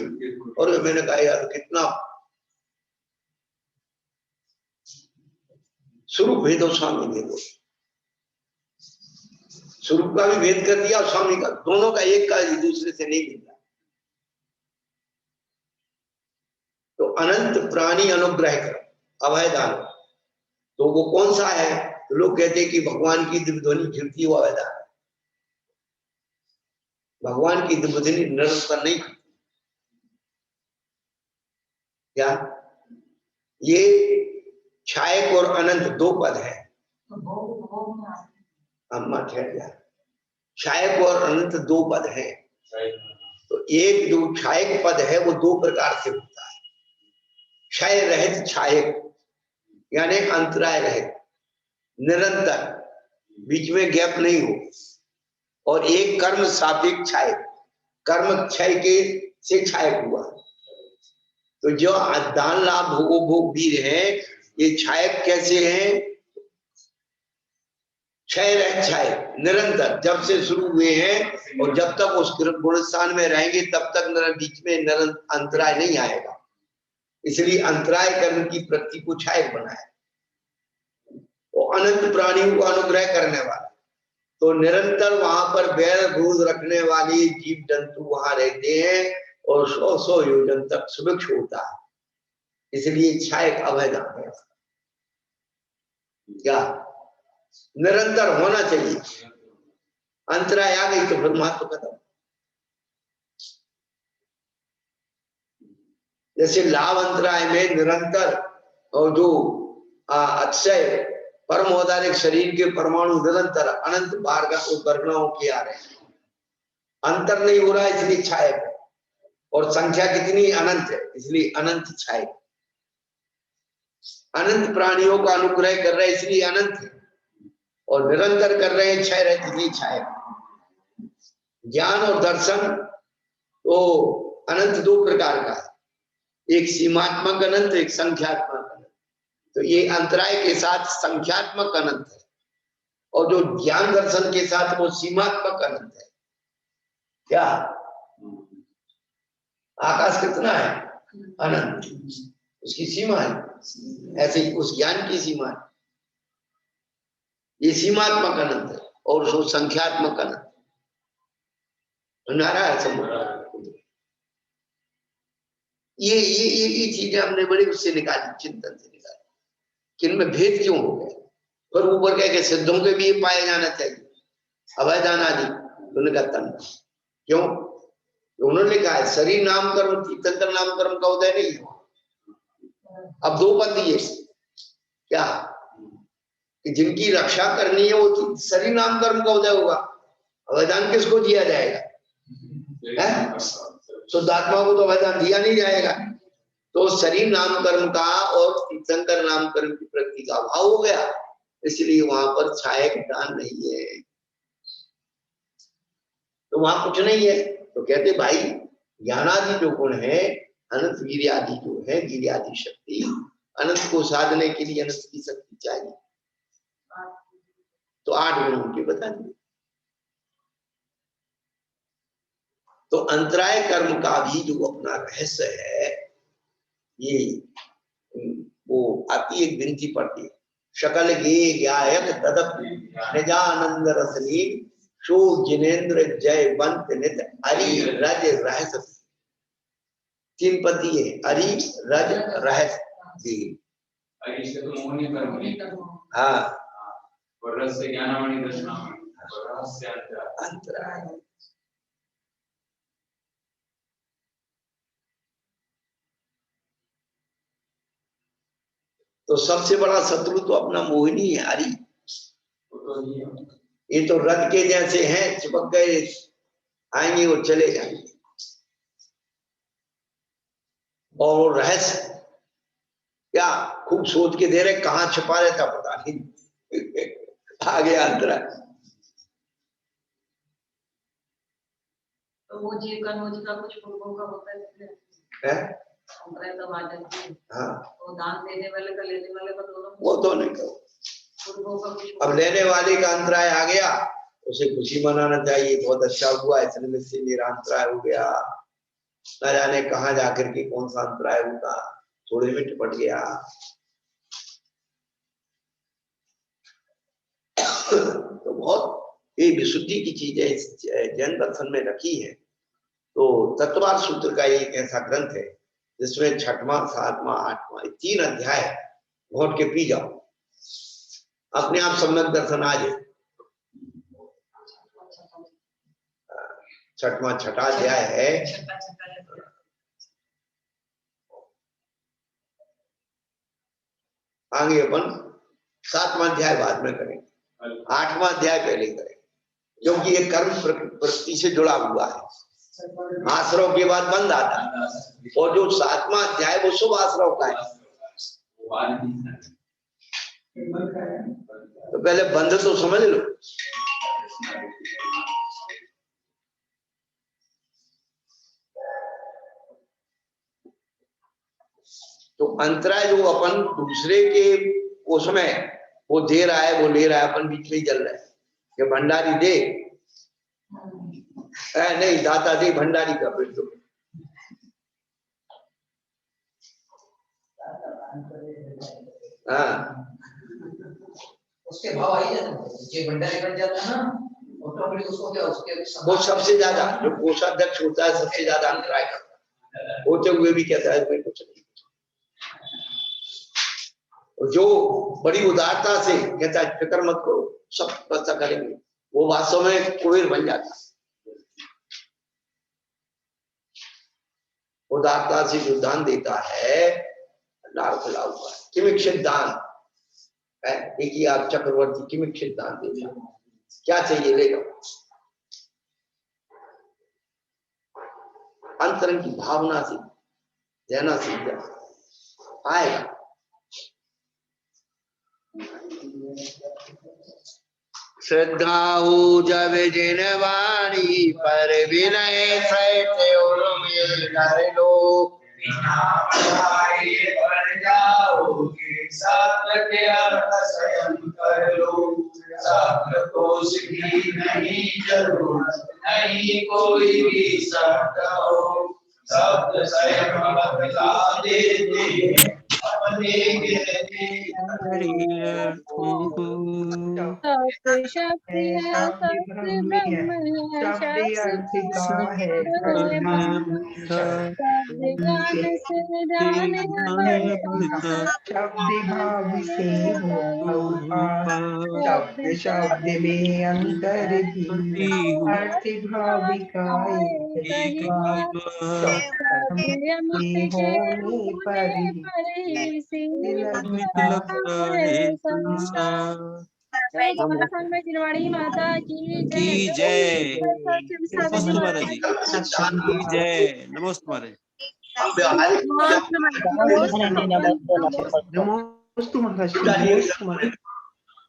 और मैंने कहा यार कितना स्वरूप भेद और स्वामी भेद, स्वरूप का भी भेद कर दिया और स्वामी का, दोनों का एक का दूसरे से नहीं मिलता। तो अनंत प्राणी अनुग्रह कर अभय दान, तो वो कौन सा है? तो लोग कहते हैं कि भगवान की दिव्य ध्वनि फिरती हुआ अभय दान। भगवान की दिव्य ध्वनि निरंतर नहीं फिरती। क्या ये छायक और अनंत दो पद है? अम्मा ठहर जा, छायक और अनंत दो पद है। तो एक जो छायक पद है वो दो प्रकार से होता है, क्षय रहित छायक यानी अंतराय रहित, निरंतर, बीच में गैप नहीं हो, और एक कर्म सापेक्ष छायक, कर्म क्षय के से छायक हुआ। तो जो दान लाभ भोग वीर है, ये छायक कैसे हैं? क्षय रहित छायक, निरंतर, जब से शुरू हुए हैं और जब तक उस गुण स्थान में रहेंगे तब तक बीच में अंतराय नहीं आएगा। इसलिए अंतराय कर्म की प्रति को छायक बनाया। और अनंत प्राणियों को अनुग्रह करने वाला, तो निरंतर वहां पर बैर रोध रखने वाले जीव जंतु वहां रहते हैं और 100 योजन तक सुभिक्ष होता है। इसलिए छायक अभय दान है। क्या निरंतर होना चाहिए, अंतराय आ गई तो फिर महत्व खत्म। जैसे लाभ अंतराय में निरंतर, और जो अक्षय परम औदारिक शरीर के परमाणु निरंतर अनंत बार का गणनाओं के आ रहे हैं, अंतर नहीं हो रहा है इसलिए छायक, और संख्या कितनी अनंत है इसलिए अनंत छायक। अनंत प्राणियों का अनुग्रह कर रहे इसलिए अनंत है, और निरंतर कर रहे हैं क्षय रहते इसलिए छायक। ज्ञान और दर्शन तो अनंत दो प्रकार का है, एक सीमात्मक अनंत, एक संख्यात्मक अनंत। तो ये अंतराय के साथ संख्यात्मक अनंत है, और जो ज्ञान दर्शन के साथ वो सीमात्मक अनंत है। क्या आकाश कितना है? अनंत, उसकी सीमा है, ऐसे ही उस ज्ञान की सीमा है। ये सीमात्मक अनंत है और उसको संख्यात्मक अनंत ये चीजें हमने बड़ी उससे निकाली, चिंतन से निकाली कि इनमें भेद क्यों हो गए। पर ऊपर कह के सिद्धों के भी ये पाए जाना चाहिए अभय दान आदि। उन्होंने कहा तन, क्यों? उन्होंने कहा शरीर नाम कर्म, तीर्थंकर नाम कर्म का उदय नहीं हो, अब दो पद दिए क्या कि जिनकी रक्षा करनी है वो शरीर नाम कर्म का उदय होगा। अवैधान किसको दिया जाएगा? शुद्धात्मा को तो अवैधान दिया नहीं जाएगा। तो शरीर नाम कर्म का और तीर्थंकर नाम कर्म की प्रकृति का अभाव हो गया, इसलिए वहां पर छायक दान नहीं है। तो वहां कुछ नहीं है। तो कहते भाई ज्ञानादि जो गुण है, अनंत वीर्य आदि जो है, वीर्य आदि शक्ति, अनंत को साधने के लिए अनंत की शक्ति चाहिए। तो 8 गुण उनके बता दिए। तो अंतराय कर्म का भी जो अपना रहस्य है, ये वो आपकी एक विनती पड़ती है, शकल गे ज्ञायक तदप निजानंद रसनी शो जिनेन्द्र जय बंत नित अरि रज रहस्य। 3 पद दिए, अरि रज रहस्य। अरि से तो मोहनी कर्म, हाँ, और रस से ज्ञानामणि दर्शनामणि, और रहस्य अंतराय। तो सबसे बड़ा शत्रु तो अपना मोहिनी है, अरि। ये तो रथ के जैसे हैं, चिपक गए, आएंगे वो चले जाएंगे। और वो रहस्य क्या खूब सोच के दे रहे, कहाँ छिपा रहता पता नहीं। आ गया अंतराय। तो वो जीव का नोज का कुछ पूर्वों का होता है अंतराय तब आ जाती है। हाँ, तो दान देने वाले का लेने वाले का दोनों वो तो नहीं करो। पूर्वों का कुछ अब लेने वाले का अंतराय आ गया, उसे खुशी मनाना चाहिए, बहुत अच्छा हुआ, इसलिए से मेरा अंतराय हो गया। न जाने कहाँ जाकर के कौन सा अंतराय होगा, थोड़े में टिपट गया। तो बहुत ये विशुद्धि की चीजें जैन दर्शन में रखी है। तो तत्वार सूत्र का एक ऐसा ग्रंथ है जिसमें 6वां, 7वां, 8वां 3 अध्याय घोट के पी जाओ, अपने आप सम्यक दर्शन आ जाए। 6वां 6ठा अध्याय है। आगे अपन 7वां अध्याय बाद में करेंगे, 8वां अध्याय पहले करेंगे, क्योंकि ये कर्म प्रकृति से जुड़ा हुआ है। आश्रव के बाद बंद आता है, और जो 7वां अध्याय वो शुभ आश्रव का है। तो पहले बंद तो समझ लो। तो अंतराय जो अपन दूसरे के उसमें वो दे रहा है, वो ले रहा है, अपन बीच में ही चल रहा है कि भंडारी दे, नहीं दाता दे, भंडारी का फिर तो उसके भाव आई जाते हैं, भंडारी बन जाता है ना, ऑटोमेटिक उसको क्या उसके वो सबसे ज्यादा जो कोषाध्यक्ष होता है सबसे ज्यादा अंतराय करता है, होते हुए भी कहता है कोई कुछ नहीं। जो बड़ी उदारता से कहता है फिक्र मत करो, सब व्यवस्था करेंगे, वो वास्तव में कुबेर बन जाता है। उदारता से जो दान देता है लाभ खुला हुआ है। किमिक्षित दान है, एक ही आप चक्रवर्ती किमिक्षित दान देता है, क्या चाहिए लेगा। अंतरंग की भावना से देना सीख आएगा। श्रद्धा हो जब जिन वाणी पर विनय सहते और मेल कर लो, पर जाओगे सात्र अर्थ स्वयं कर लो। सात्र कोश की नहीं जरूरत, नहीं कोई भी शब्द हो, शब्द स्वयं बतला देते, अपन अपने गिरते शब्द है शब्द ब्रह्म है शब्द अर्थ का है शब्द ज्ञान से जाने शब्द भाव से हो शब्द शब्द में अंतर भी अर्थ भाव का एक होने पर खिलवाड़ी माता की जय। नमस्ते महाराज जी की जय। नमस्ते महाराज। हम व्यवहारिक नमोस्तु महाराज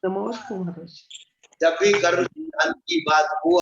नमोस्तु महाराज। जब भी कर्म सिद्धांत की बात हो